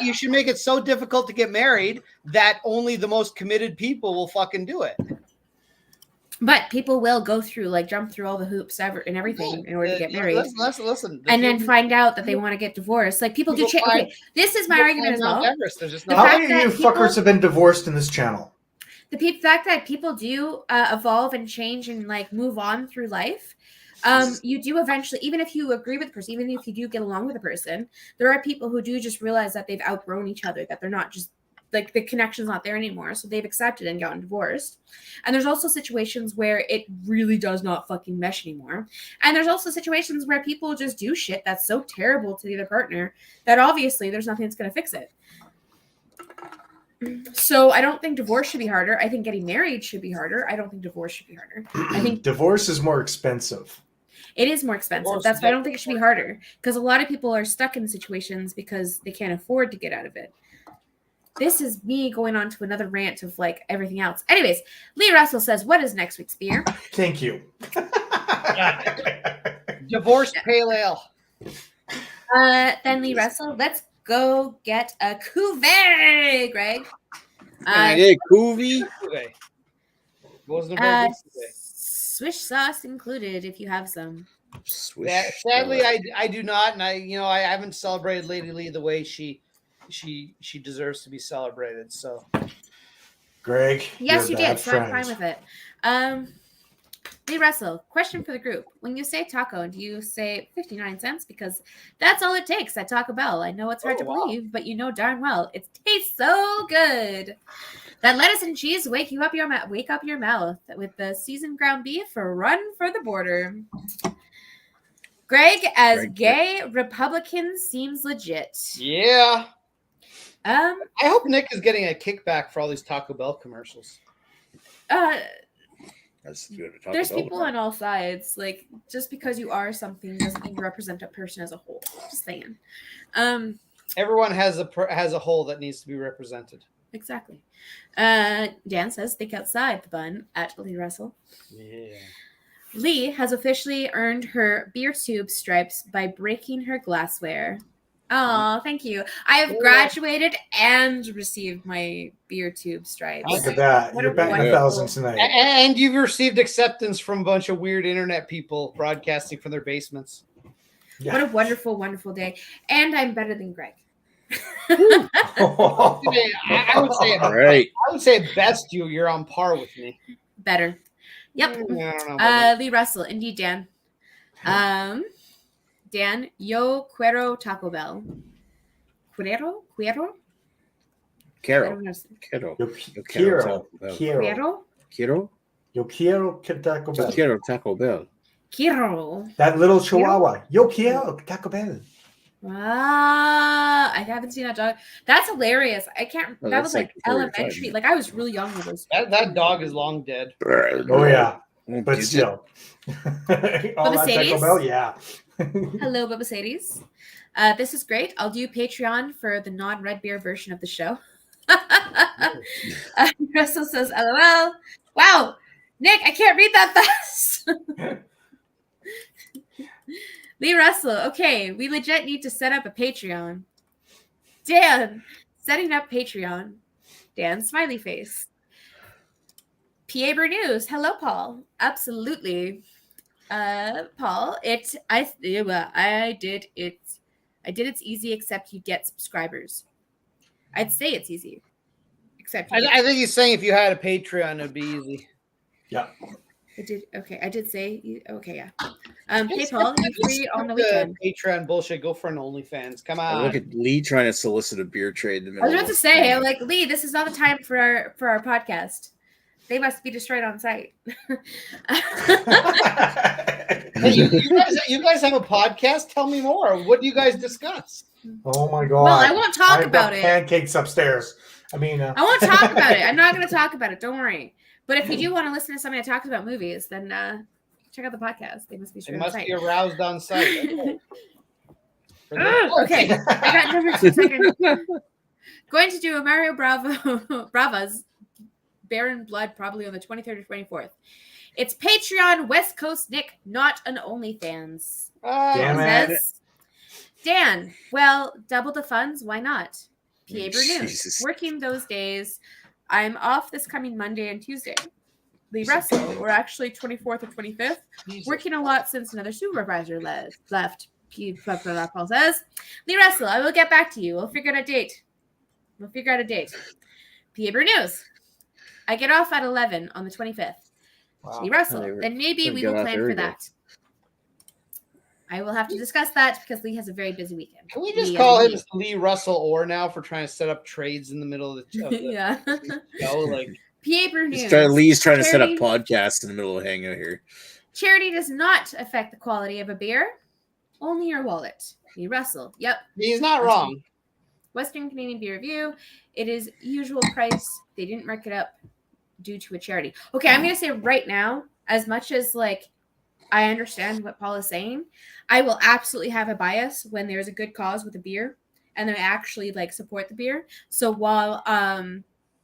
you should make it so difficult to get married that only the most committed people will fucking do it. But people will go through, jump through all the hoops ever and everything in order to get married. Listen. And then find out that they want to get divorced. Like people do change. Okay, this is my argument as well. How many of you fuckers have been divorced in this channel? The fact that people do evolve and change and move on through life, you do eventually, even if you agree with the person, even if you do get along with the person, there are people who do just realize that they've outgrown each other, that they're not just the connection's not there anymore. So they've accepted and gotten divorced. And there's also situations where it really does not fucking mesh anymore. And there's also situations where people just do shit that's so terrible to the other partner that obviously there's nothing that's going to fix it. So I don't think divorce should be harder. I think getting married should be harder. I don't think divorce should be harder. I think divorce is more expensive. It is more expensive. That's why I don't think it should be harder, because a lot of people are stuck in situations because they can't afford to get out of it. This is me going on to another rant of like everything else. Anyways, Lee Russell says, what is next week's beer? Thank you. Divorced pale ale. Then Lee Russell, let's go get a cuvee, Greg. I did Cuvee. Okay. What was the very good today? Swish sauce included if you have some. Swish. Yeah, sadly, I do not, and I haven't celebrated Lady Lee the way she deserves to be celebrated. So, Greg, Yes, you you're did. bad So I'm friends. fine with it. Lee Russell, question for the group. When you say taco, do you say 59 cents? Because that's all it takes at Taco Bell. I know it's hard to believe, but you know darn well it tastes so good. That lettuce and cheese wake up your mouth with the seasoned ground beef for Run for the Border. Greg, as gay Republican seems legit. yeah. I hope Nick is getting a kickback for all these Taco Bell commercials. That's good to talk There's about. people on all sides. Like, just because you are something doesn't mean you represent a person as a whole. Just saying. Everyone has a hole that needs to be represented. Exactly. Dan says, think outside the bun at Lee Russell. Yeah. Lee has officially earned her beer tube stripes by breaking her glassware. Oh, thank you. I have graduated and received my beer tube stripes. Look at that. What You're a batting wonderful- 1,000 tonight. And you've received acceptance from a bunch of weird internet people broadcasting from their basements. What a wonderful, wonderful day. And I'm better than Greg. I would say, All right. I would say at best you're on par with me. Better. Yep. I don't know about that. Lee Russell. Indeed, Dan. Dan, yo quiero Taco Bell. Quiero? Carol. Yo Quiero. quiero. Quiero? Quiero. Yo quiero Taco Bell. Quiero Taco Bell. Quiero. That little chihuahua. Yo quiero Taco Bell. I haven't seen that dog. That's hilarious. I can't. Oh, that that's was like like before your elementary. time. Like I was really young when those. That dog is long dead. Oh, yeah. But Did still. All that Sadie's? Taco Bell, yeah. Hello, Bubba Sadie's. This is great. I'll do Patreon for the non-red beer version of the show. Russell says, "LOL." Wow, Nick, I can't read that fast. Lee Russell. Okay, we legit need to set up a Patreon. Dan, setting up Patreon. Dan, smiley face. PA Brew News. Hello, Paul. Absolutely. Paul, I did it. It's easy, except you get subscribers. I'd say it's easy. Except I think he's saying if you had a Patreon, it'd be easy. Yeah. I did. Okay, I did say. Okay, yeah. Hey, Paul, you free on the weekend? Patreon bullshit. Go for an OnlyFans. Come on. Look at Lee trying to solicit a beer trade in the I middle. was about to say, I'm like, Lee, this is not the time for our podcast. They must be destroyed on site. Hey, you guys have a podcast? Tell me more. What do you guys discuss? Oh, my God. Well, I won't talk I've about got it. pancakes upstairs. I mean, I won't talk about it. I'm not going to talk about it. Don't worry. But if you do want to listen to somebody that talks about movies, then check out the podcast. They must be It destroyed on must site. be aroused on site. Okay, I got number 2 seconds. Going to do a Mario Brava's Baron Blood probably on the 23rd or 24th. It's Patreon West Coast Nick, not an OnlyFans. Damn it. Says, Dan, well, double the funds, why not? PA Brew News. Jesus. Working those days. I'm off this coming Monday and Tuesday. Lee Russell, or actually 24th or 25th. Working a lot since another supervisor left. Paul says, Lee Russell, I will get back to you. We'll figure out a date. PA Brew News. I get off at 11 on the 25th. wow. Lee Russell, They were- then maybe couldn't we get will out plan there for either. that. I will have to discuss that because Lee has a very busy weekend. Can we just Lee, call as him in Lee Russell Orr now for trying to set up trades in the middle of the me. Yeah. show? Like, PA Brew News. Lee's trying to set up Charity- podcasts in the middle of hanging out here. Charity does not affect the quality of a beer, only your wallet. Lee Russell. Yep. he's not wrong. Western Canadian Beer Review. It is usual price. They didn't mark it up due to a charity. Okay, I'm going to say right now, as much as like I understand what Paul is saying. I will absolutely have a bias when there's a good cause with a beer and I actually like support the beer. So while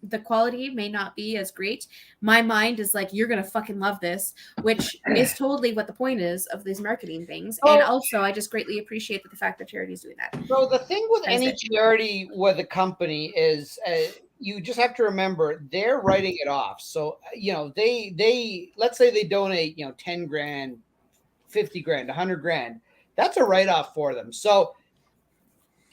the quality may not be as great, my mind is like, you're gonna fucking love this, which is totally what the point is of these marketing things. And also I just greatly appreciate that the fact that charity is doing that. So the thing with any charity with a company is you just have to remember they're writing it off. So they let's say they donate 10 grand, 50 grand, 100 grand. That's a write-off for them. So,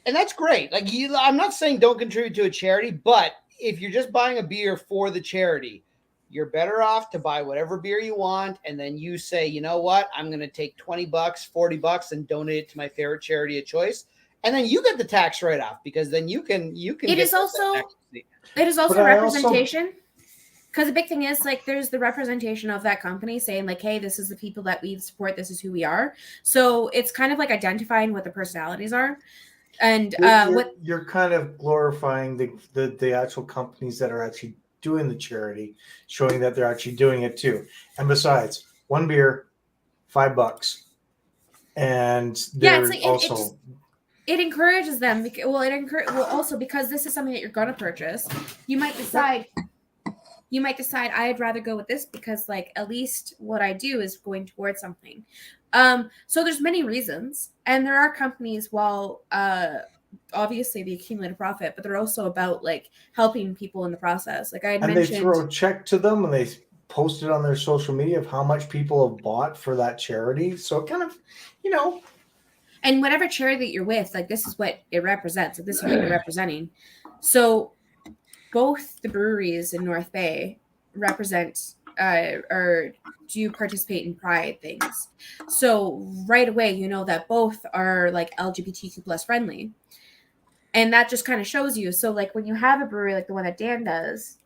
and that's great. Like I'm not saying don't contribute to a charity, but if you're just buying a beer for the charity, you're better off to buy whatever beer you want. And then you say, you know what, I'm going to take $20, $40 and donate it to my favorite charity of choice. And then you get the tax write-off because then you can. It is also representation. Because the big thing is like there's the representation of that company saying like, hey, this is the people that we support. This is who we are. So it's kind of like identifying what the personalities are. And you're kind of glorifying the actual companies that are actually doing the charity, showing that they're actually doing it too. And besides, one beer, $5, and they're it encourages them. Also because this is something that you're going to purchase. You might decide I'd rather go with this because like at least what I do is going towards something. So there's many reasons, and there are companies, while obviously they accumulate a profit, but they're also about like helping people in the process. Like I had mentioned, they throw a check to them and they post it on their social media of how much people have bought for that charity. So it kind of, and whatever charity that you're with, like this is what it represents. Like this is what you're representing. So both the breweries in North Bay represent or do participate in pride things. So right away, that both are like LGBTQ plus friendly. And that just kind of shows you. So like when you have a brewery like the one that Dan does,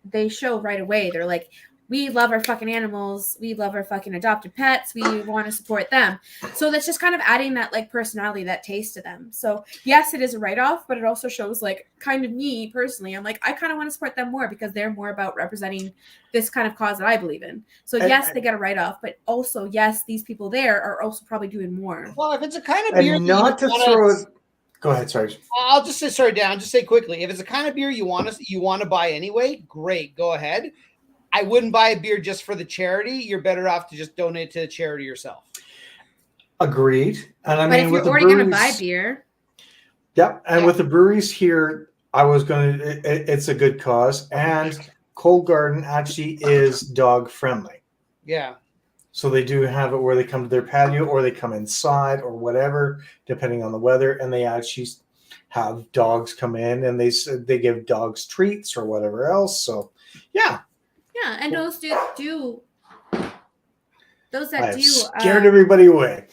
they show right away. They're like, we love our fucking animals. We love our fucking adopted pets. We want to support them. So that's just kind of adding that like personality, that taste to them. So yes, it is a write-off, but it also shows like kind of me personally. I'm like, I kind of want to support them more because they're more about representing this kind of cause that I believe in. So yes, they get a write-off, but also yes, these people there are also probably doing more. Well, if it's a kind of beer, Go ahead, sorry. I'll just say sorry, Dan. I'll just say quickly. If it's a kind of beer you want to buy anyway, great, go ahead. I wouldn't buy a beer just for the charity. You're better off to just donate to the charity yourself. Agreed. And but if you're already going to buy beer. Yep. And with the breweries here, it's a good cause. And Cold Garden actually is dog friendly. Yeah. So they do have it where they come to their patio or they come inside or whatever, depending on the weather. And they actually have dogs come in and they give dogs treats or whatever else. So, yeah. Yeah, and those that scared everybody away.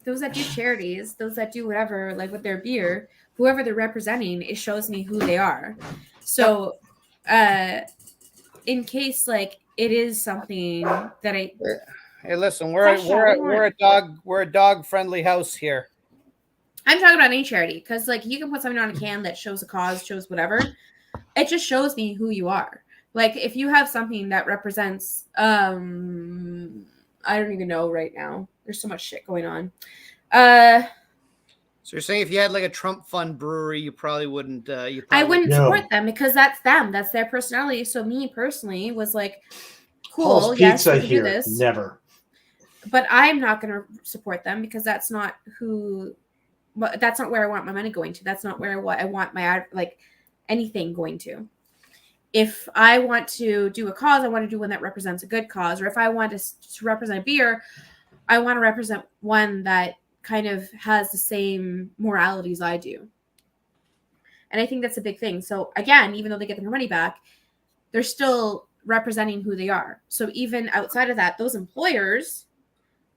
Those that do charities, those that do whatever, like with their beer, whoever they're representing, it shows me who they are. So, in case like it is something that I. Hey, listen, we're a dog friendly house here. I'm talking about any charity because like you can put something on a can that shows a cause, shows whatever. It just shows me who you are. Like if you have something that represents, I don't even know right now. There's so much shit going on. So you're saying if you had like a Trump fund brewery, you probably wouldn't. I wouldn't support them because that's them. That's their personality. So me personally was like, cool. Paul's yes, Pizza we can here. do this. Never. But I'm not going to support them because that's not who. That's not where I want my money going to. That's not where I want my anything going to. If I want to do a cause, I want to do one that represents a good cause. Or if I want to represent a beer, I want to represent one that kind of has the same moralities I do. And I think that's a big thing. So again, even though they get their money back, they're still representing who they are. So even outside of that, those employers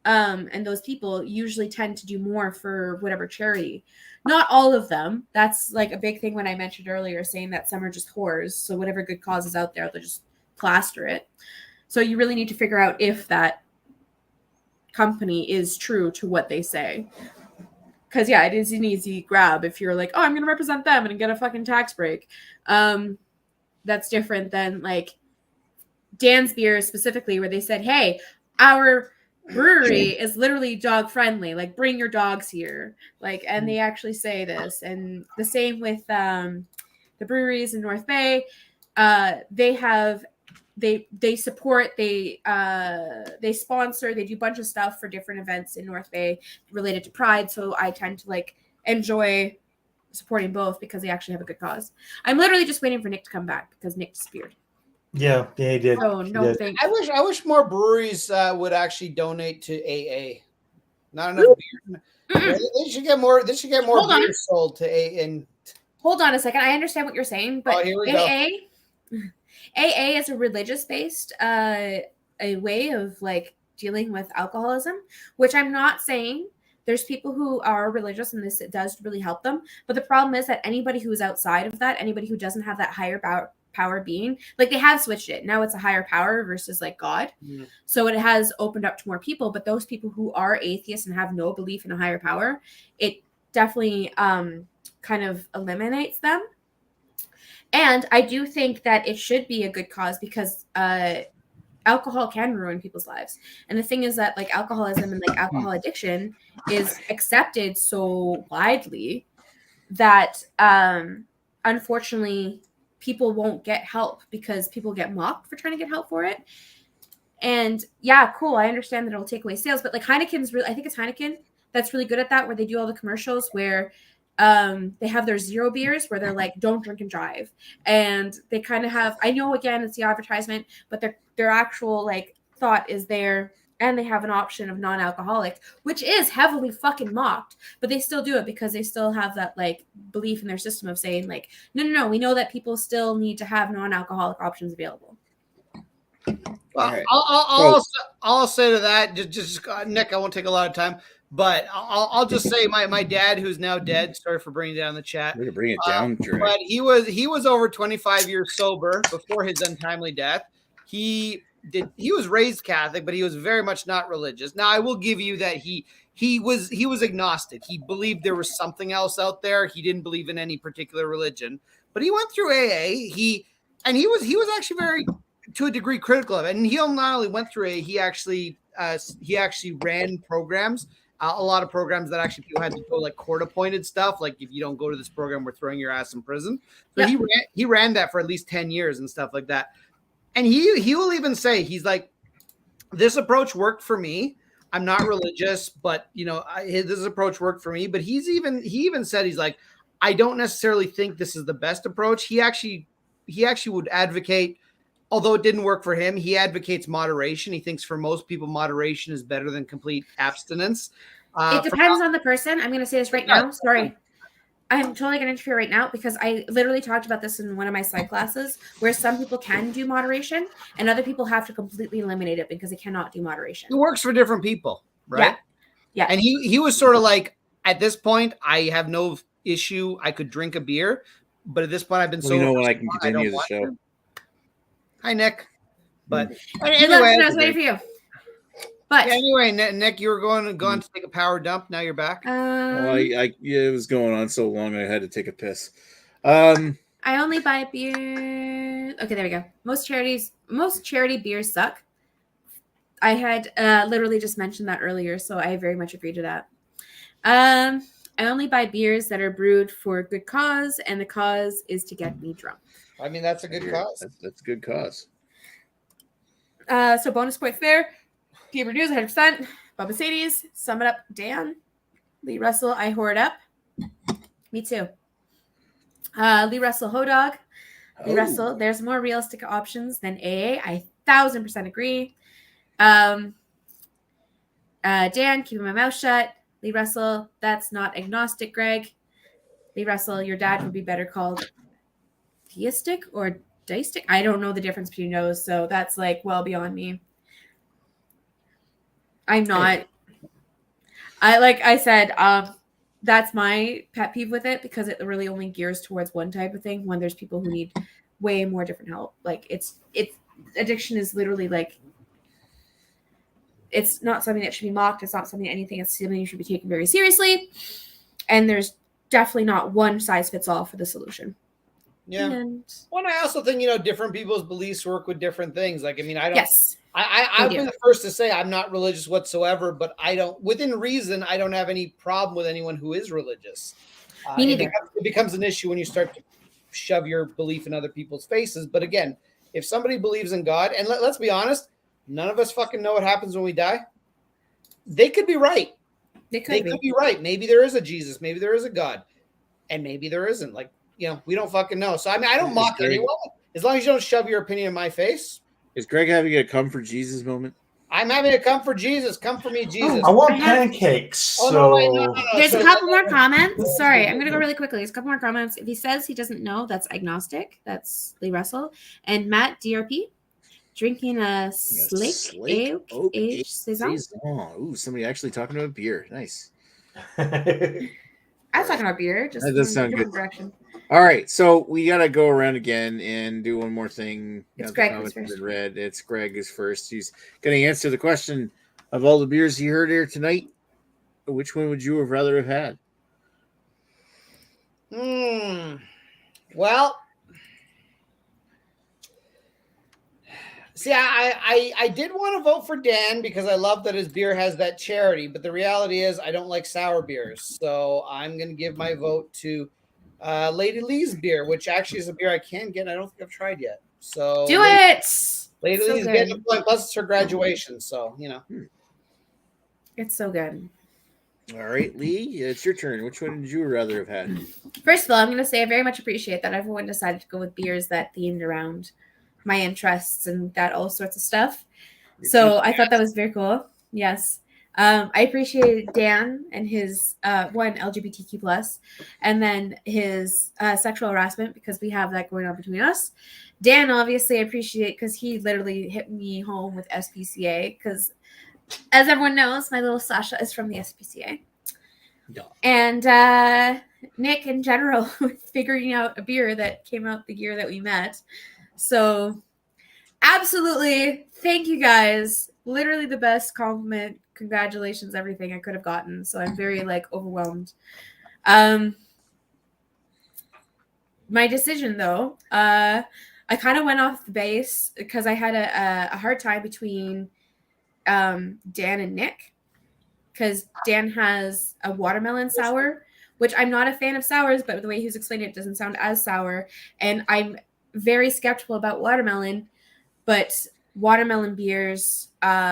and those people usually tend to do more for whatever charity. Not all of them. That's like a big thing when I mentioned earlier, saying that some are just whores. So whatever good cause is out there, they'll just plaster it. So you really need to figure out if that company is true to what they say. Because yeah, it is an easy grab if you're like, oh, I'm going to represent them and get a fucking tax break. That's different than like Dan's Beer specifically, where they said, hey, our brewery is literally dog friendly. Like, bring your dogs here. Like, and they actually say this. And the same with the breweries in North Bay. They have they support, they sponsor, they do a bunch of stuff for different events in North Bay related to Pride. So I tend to like enjoy supporting both because they actually have a good cause. I'm literally just waiting for Nick to come back because Nick disappeared. Yeah, he did. Oh no, thanks. I wish more breweries would actually donate to AA. Not enough beer. They should get more. They should get more beer sold to AA. And hold on a second. I understand what you're saying, but here we AA is a religious-based a way of like dealing with alcoholism, which I'm not saying. There's people who are religious and this does really help them. But the problem is that anybody who is outside of that, anybody who doesn't have that higher power being, like they have switched it. Now it's a higher power versus like God. Mm. So it has opened up to more people. But those people who are atheists and have no belief in a higher power, it definitely kind of eliminates them. And I do think that it should be a good cause because alcohol can ruin people's lives. And the thing is that like alcoholism and like alcohol addiction is accepted so widely that unfortunately people won't get help because people get mocked for trying to get help for it. And yeah, cool. I understand that it'll take away sales, but like Heineken's really, I think it's Heineken that's really good at that, where they do all the commercials where they have their zero beers where they're like, don't drink and drive. And they kind of have, I know again, it's the advertisement, but their actual like thought is there. And they have an option of non-alcoholic, which is heavily fucking mocked, but they still do it because they still have that like belief in their system of saying like, no, we know that people still need to have non-alcoholic options available. Well, right. I'll say to that, just Nick, I won't take a lot of time, but I'll just say my dad, who's now dead, sorry for bringing it down the chat. Way to bring it down, but he was over 25 years sober before his untimely death. He was raised Catholic, but he was very much not religious. Now I will give you that he was agnostic. He believed there was something else out there. He didn't believe in any particular religion, but he went through AA. He was actually very, to a degree, critical of it. And he not only went through AA, he actually ran programs. A lot of programs that actually people had to go like court appointed stuff. Like if you don't go to this program, we're throwing your ass in prison. So yeah. He ran that for at least 10 years and stuff like that. And he will even say, he's like, this approach worked for me. I'm not religious, but this approach worked for me. But he even said, he's like, I don't necessarily think this is the best approach. He actually would advocate, although it didn't work for him, he advocates moderation. He thinks for most people, moderation is better than complete abstinence. It depends on the person. I'm going to say this right now. Sorry. I'm totally going to interfere right now because I literally talked about this in one of my psych classes where some people can do moderation and other people have to completely eliminate it because they cannot do moderation. It works for different people, right? Yeah. And he was sort of like, at this point, I have no issue. I could drink a beer, but at this point, I've been so. When I can continue the show. Hi, Nick. But anyway, I was waiting for you. But yeah, anyway, Nick, you were going to take a power dump. Now you're back. It was going on so long, I had to take a piss. I only buy beer. Okay, there we go. Most charity beers suck. I had literally just mentioned that earlier, so I very much agree to that. I only buy beers that are brewed for a good cause, and the cause is to get me drunk. I mean, that's a good cause. That's a good cause. So bonus points there. Gamer News 100%. Bob Mercedes. Sum it up. Dan. Lee Russell. I hoard up. Me too. Lee Russell. Hodog. Lee Russell. There's more realistic options than AA. I 1000% agree. Dan. Keeping my mouth shut. Lee Russell. That's not agnostic, Greg. Lee Russell. Your dad would be better called theistic or deistic. I don't know the difference between those, so that's like well beyond me. I'm not. I said, that's my pet peeve with it because it really only gears towards one type of thing when there's people who need way more different help. Like it's addiction is literally like, it's not something that should be mocked. It's not something anything. It's something you should be taken very seriously. And there's definitely not one size fits all for the solution. Yeah. Well, I also think, different people's beliefs work with different things. Like, I mean, I don't. Yes. I've been the first to say I'm not religious whatsoever, but I don't, within reason, I don't have any problem with anyone who is religious. Me neither. It becomes an issue when you start to shove your belief in other people's faces. But again, if somebody believes in God, and let's be honest, none of us fucking know what happens when we die. They could be right. They could be right. Maybe there is a Jesus. Maybe there is a God. And maybe there isn't. Like, we don't fucking know. So, I mean, I don't mock anyone. As long as you don't shove your opinion in my face. Is Greg having a come for Jesus moment? I'm having a come for Jesus. Come for me, Jesus. I want pancakes. No. There's a couple more comments. Sorry, I'm going to go really quickly. There's a couple more comments. If he says he doesn't know, that's agnostic. That's Lee Russell. And Matt DRP, drinking a Slake Oak Age Saison. Ooh, somebody actually talking about beer. Nice. I was talking about beer. Just that does sound good. Direction. All right, so we got to go around again and do one more thing. It's Greg who's first. It's Greg is first. He's going to answer the question of all the beers you heard here tonight. Which one would you have rather have had? Well, see, I did want to vote for Dan because I love that his beer has that charity, but the reality is I don't like sour beers. So I'm going to give my vote to Lady Lee's beer, which actually is a beer I can get. I don't think I've tried yet. So do it. Lady Lee's getting a point. Plus it's her graduation, so it's so good. All right, Lee, it's your turn. Which one would you rather have had? First of all, I'm going to say I very much appreciate that everyone decided to go with beers that themed around my interests and that all sorts of stuff. So I thought that was very cool. Yes. I appreciated Dan and his one LGBTQ plus, and then his sexual harassment because we have that going on between us. Dan, obviously, I appreciate because he literally hit me home with SPCA because, as everyone knows, my little Sasha is from the SPCA. Yeah. And Nick, in general, figuring out a beer that came out the year that we met. So, absolutely, thank you guys. Literally the best compliment. Congratulations, everything I could have gotten. So I'm very overwhelmed. My decision though, I kind of went off the base because I had a hard time between Dan and Nick because Dan has a watermelon sour, which I'm not a fan of sours, but the way he was explaining it doesn't sound as sour. And I'm very skeptical about watermelon, but watermelon beers,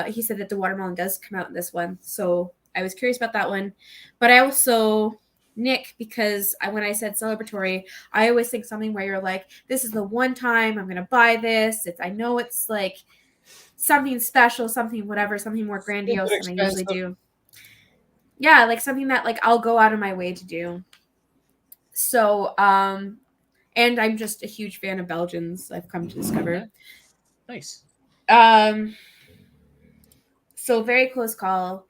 he said that the watermelon does come out in this one, so I was curious about that one. But I also, Nick, because when I said celebratory, I always think something where you're like, this is the one time I'm gonna buy this. I know it's like something special, something whatever, something more grandiose than I usually do. Yeah, like something that I'll go out of my way to do. So and I'm just a huge fan of Belgians, I've come to discover. Nice. So very close call.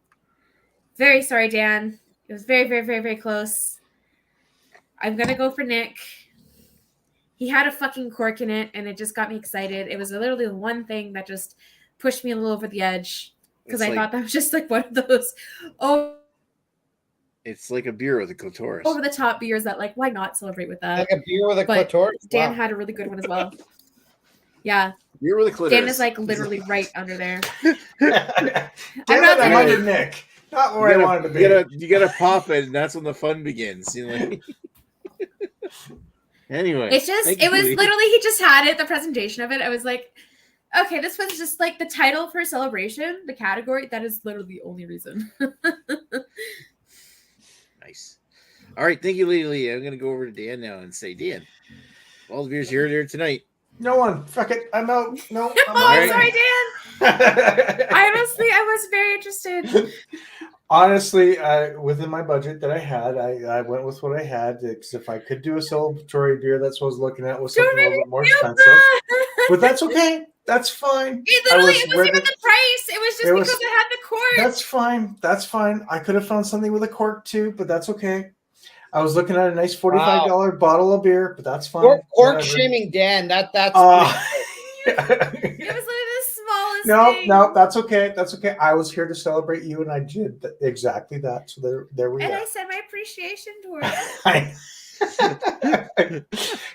Very sorry, Dan. It was very, very, very, very close. I'm gonna go for Nick. He had a fucking cork in it, and it just got me excited. It was literally the one thing that just pushed me a little over the edge because I thought that was just one of those. It's like a beer with a clitoris. Over the top beers that why not celebrate with that? Like a beer with a clitoris. Dan had a really good one as well. Yeah. Beer with a clitoris. Dan is literally right under there. I'm under Nick. Not where I wanted to be. You gotta pop it, and that's when the fun begins. Anyway. It was literally, he just had it, the presentation of it. I was like, okay, this was just the title for celebration, the category. That is literally the only reason. Nice. All right, thank you, Leah. I'm going to go over to Dan now and say, Dan, all the beers you heard here tonight. No one. Fuck it. I'm out. No. I'm sorry, Dan. I was very interested. Honestly, within my budget that I had, I went with what I had because if I could do a celebratory beer, that's what I was looking at, was something a little bit more expensive. But that's okay. That's fine. It wasn't even the price. It was just because it had the cork. That's fine. That's fine. I could have found something with a cork too, but that's okay. I was looking at a nice $45 bottle of beer, but that's fine. Cork shaming Dan. That's it was literally the smallest thing. No, that's okay. That's okay. I was here to celebrate you, and I did exactly that. So there we go. And I said my appreciation towards it.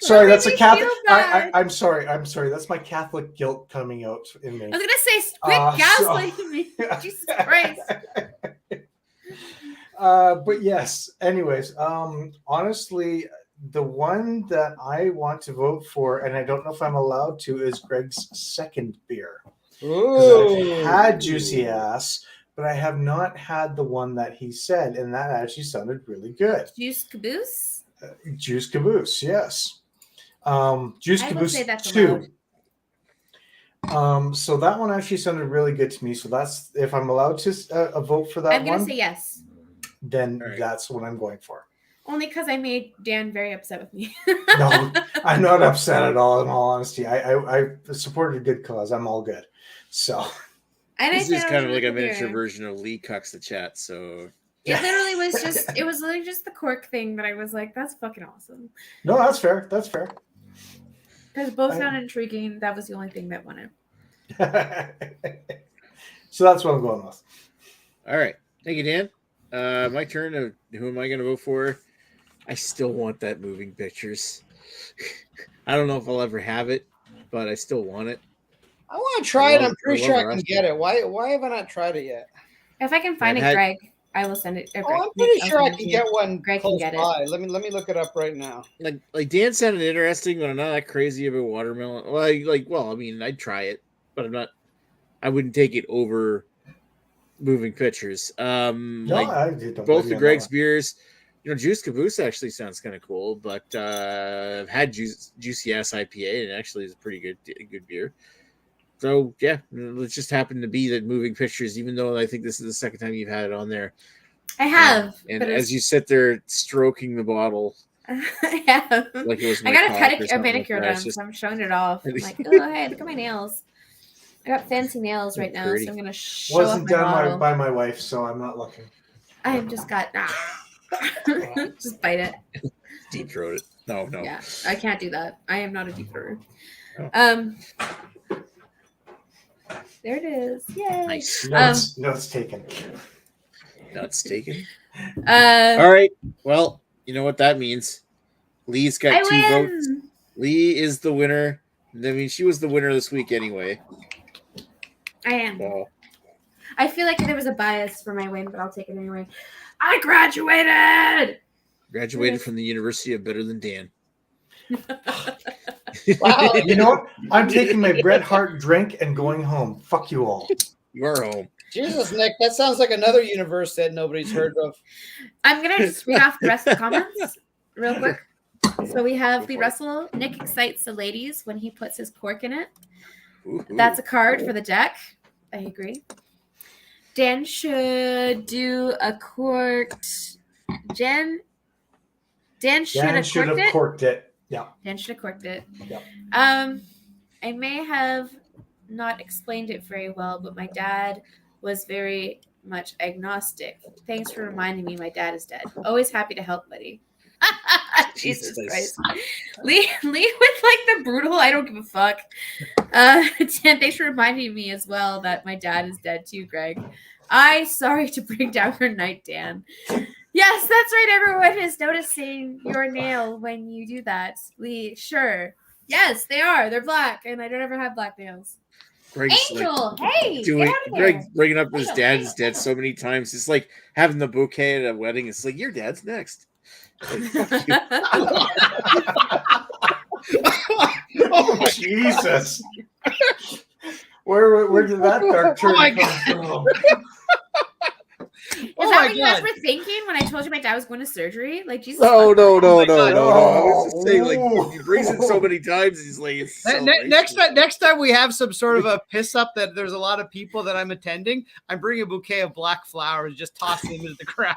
Sorry, that's a me Catholic. feel bad. I'm sorry. That's my Catholic guilt coming out in me. I was gonna say, quit gaslighting me. Jesus Christ. But yes. Anyways, honestly, the one that I want to vote for, and I don't know if I'm allowed to, is Greg's second beer. Because I've had Juicy Ass, but I have not had the one that he said, and that actually sounded really good. Juice Caboose? Juice Caboose, yes. Juice I will Caboose say that's 2. So that one actually sounded really good to me. So that's, if I'm allowed to vote for that I'm gonna one, say yes. then All right. that's what I'm going for. Only because I made Dan very upset with me. No, I'm not upset at all. In all honesty, I supported a good cause. I'm all good. So And I This said is I kind of was like a really miniature clear. version of Lee cucks the chat. So It literally was just, it was literally just the cork thing that I was like, that's fucking awesome. no, that's fair. That's fair. Because both sound intriguing. That was the only thing that won it. So that's what I'm going with. all right, thank you, Dan. My turn. Who am I going to vote for? I still want that moving pictures. I don't know if I'll ever have it, but I still want it. I want to try it. I'm pretty sure I can Rusty. get it. Why have I not tried it yet? If I can find I've it, had- Greg, I will send it. Oh, I'm pretty sure I can get one Greg can close get it. by. Let me look it up right now. Like Dan sounded interesting, but I'm not that crazy about watermelon. Well, I mean, I'd try it, but I'm not. I wouldn't take it over moving pictures. No, I don't Both blame the you on Greg's that beers, Juice Caboose actually sounds kind of cool, but I've had Juicy Ass IPA, and it actually is a pretty good beer. So yeah, it just happened to be that moving pictures, even though I think this is the second time you've had it on there. I have. And but as you sit there stroking the bottle, I have. like it was I my gotta cock cut or a something manicure like that. done, It's just- so I'm showing it off. I'm like, oh hey, look at my nails. I got fancy nails right now, Pretty. so I'm gonna show wasn't off my done bottle. by my wife, so I'm not looking. I've just got just bite it. Deep throat it. No. Yeah, I can't do that. I am not a deep throater. Oh. There it is. Yay. Nice. Notes taken. Nuts taken. All All right. Well, you know what that means. Lee's got I 2 win. votes. Lee is the winner. I mean, she was the winner this week anyway. I am. So. I feel like there was a bias for my win, but I'll take it anyway. I graduated. Graduated from the University of Better Than Dan. Wow. You know what? I'm taking my Bret Hart drink and going home. Fuck you all. You are home. Jesus, Nick, that sounds like another universe that nobody's heard of. I'm gonna just read off the rest of the comments real quick. So we have Lee Russell. Nick excites the ladies when he puts his cork in it. Ooh. That's a card for the deck. I agree. Dan should do a corked. Dan should Dan have should corked have it. corked it. Yeah. Dan should have corked it. Yep. I may have not explained it very well, but my dad was very much agnostic. Thanks for reminding me my dad is dead. Always happy to help, buddy. Jesus Christ. Lee with like the brutal, I don't give a fuck. Dan, thanks for reminding me as well that my dad is dead too, Greg. Sorry to bring down your night, Dan. Yes, that's right. Everyone is noticing your nail when you do that. Lee, sure. Yes, they are. They're black, and I don't ever have black nails. Greg's Angel, hey, doing get out of Greg there. bringing up his Angel, dad Angel. is dead so many times. It's like having the bouquet at a wedding. It's like your dad's next. Like, fuck you. Oh, Jesus. Where did that dark turn my come from? Is Oh that my what you guys God. were thinking when I told you my dad was going to surgery? Like, Jesus. No. my God. I was just saying, like, Oh. he brings it so many times. He's like, it's so Next time we have some sort of a piss up that there's a lot of people that I'm attending, I'm bringing a bouquet of black flowers, just tossing them into the crowd.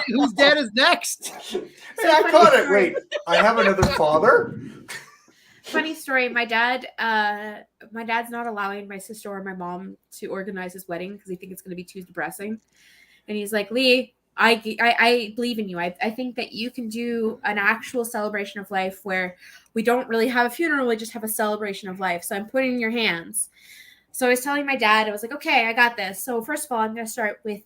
Whose dad is next? Hey, I caught it. Wait, I have another father? Funny story. My dad's not allowing my sister or my mom to organize his wedding because he thinks it's going to be too depressing. And he's like, Lee, I believe in you. I think that you can do an actual celebration of life where we don't really have a funeral. We just have a celebration of life. So I'm putting in your hands. So I was telling my dad, I was like, okay, I got this. So first of all, I'm going to start with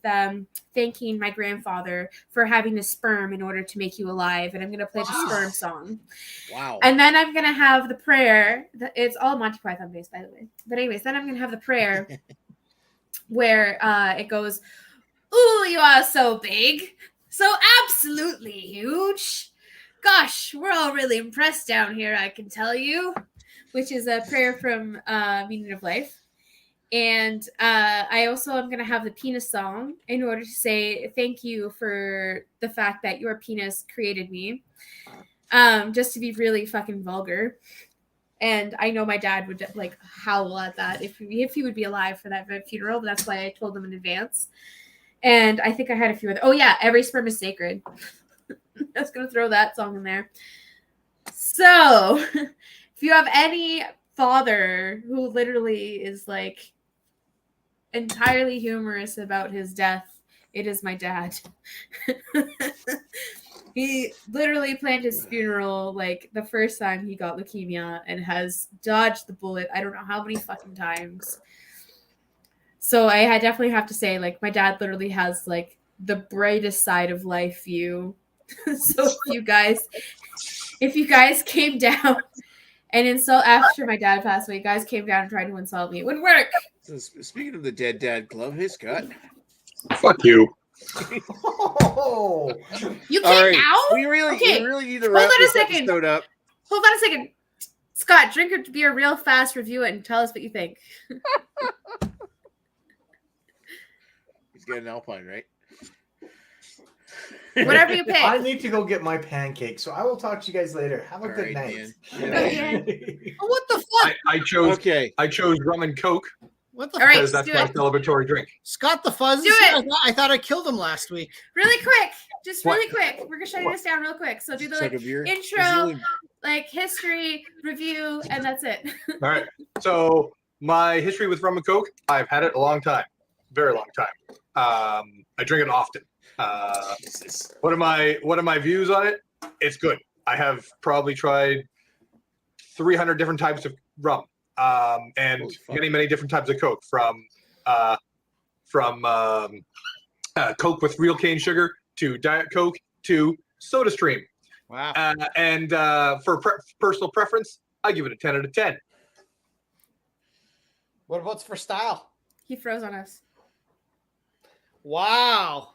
thanking my grandfather for having the sperm in order to make you alive. And I'm going to play the sperm song. Wow. And then I'm going to have the prayer. It's all Monty Python based, by the way. But anyways, then I'm going to have the prayer where it goes, ooh, you are so big. So absolutely huge. Gosh, we're all really impressed down here, I can tell you. Which is a prayer from Meaning of Life. And I also am going to have the penis song in order to say thank you for the fact that your penis created me. Just to be really fucking vulgar. And I know my dad would like howl at that if he would be alive for that funeral. But that's why I told him in advance. And I think I had a few other. Oh yeah, every sperm is sacred. I was going to throw that song in there. So if you have any father who literally is like entirely humorous about his death, it is my dad. He literally planned his funeral like the first time he got leukemia and has dodged the bullet I don't know how many fucking times. So I definitely have to say, like, my dad literally has like the brightest side of life view. So if you guys came down and insult after my dad passed away, guys came down and tried to insult me, it wouldn't work. So speaking of the dead dad glove, hey Scott. Fuck you. Oh, You All can't right. now? We really need to Hold wrap on a this second. episode up. Hold on a second. Scott, drink a beer real fast, review it, and tell us what you think. He's got an Alpine, right? Whatever you pick. I need to go get my pancake, so I will talk to you guys later. Have a All good right, night. man. Oh, what the fuck? I chose rum and coke What the All right, because let's that's do my it. celebratory drink. Scott the Fuzz? Do it. I thought I killed him last week. Really quick. Just What? really quick. We're shutting this down real quick. So do the Suck like a beer. intro, like history, review, and that's it. All right. So my history with rum and coke, I've had it a long time, very long time. I drink it often. What are my views on it? It's good. I have probably tried 300 different types of rum, and many different types of coke, from Coke with real cane sugar to Diet Coke to Soda Stream. Wow. And for personal preference, I give it a 10 out of 10. What about for style? He froze on us. Wow.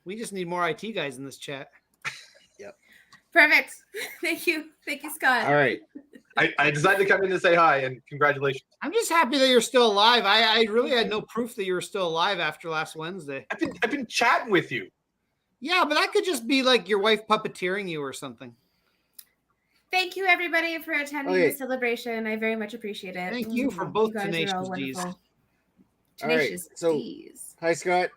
We just need more IT guys in this chat. Perfect. Thank you, Scott. All right. I decided to come in to say hi and congratulations. I'm just happy that you're still alive. I really had no proof that you were still alive after last Wednesday. I've been chatting with you. Yeah, but that could just be like your wife puppeteering you or something. Thank you, everybody, for attending Okay. the celebration. I very much appreciate it. Thank you for both guys are Tenacious all D's. wonderful. All right, Tenacious so- D's. Hi, Scott.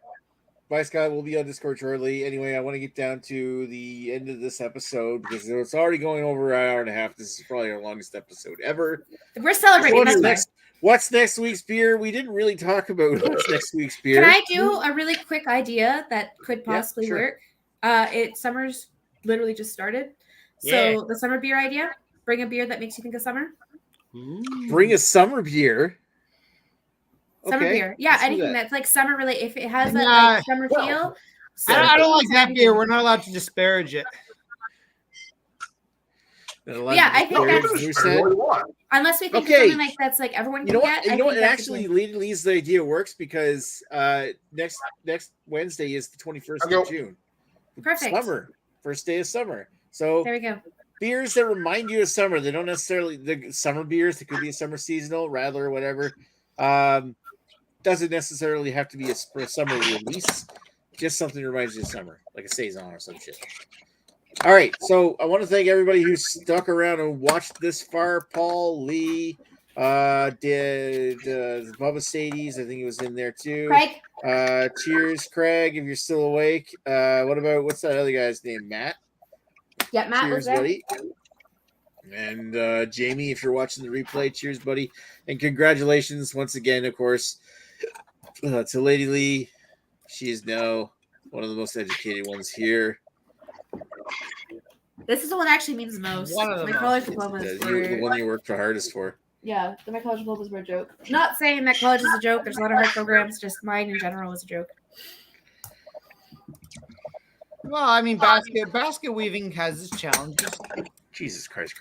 Bye, Scott. We'll be on Discord shortly. Anyway, I want to get down to the end of this episode because it's already going over an hour and a half. This is probably our longest episode ever. We're celebrating. What's next week's beer? We didn't really talk about what's next week's beer. Can I do a really quick idea that could possibly sure. work? Summer's literally just started. So the summer beer idea, bring a beer that makes you think of summer. Bring a summer beer. Summer Okay, beer. Yeah, let's do anything that. that's like summer related. If it has that Nah, like summer feel. I don't like that beer. We're not allowed to disparage it. Yeah, I think that's- you said. Unless we think Okay. of something like that's like everyone You can know what? get. You I know what? think And that's actually, a good Lee's the idea works because next Wednesday is the 21st I'll of go. June. point. Perfect. Summer, first day of summer. So There we go. beers that remind you of summer. They don't necessarily the summer beers. It could be a summer seasonal, rather, or whatever. Doesn't necessarily have to be a summer release. Just something that reminds you of summer, like a saison or some shit. All right, so I want to thank everybody who stuck around and watched this far. Paul, Lee, did Bubba Sadies. I think he was in there too. Craig, Cheers, Craig, if you're still awake. What's that other guy's name? Matt? yeah, Matt was Cheers, there. buddy. And Jamie, if you're watching the replay, cheers, buddy. And congratulations once again, of course, to Lady Lee. She is now one of the most educated ones here. This is the one that actually means the most. One of the My most. college diploma is The one for you worked the hardest for. Yeah, my college diplomas were a joke. Not saying that college is a joke. There's a lot of hard programs. Just mine in general was a joke. Well, I mean, basket weaving has its challenges. Jesus Christ, Chris.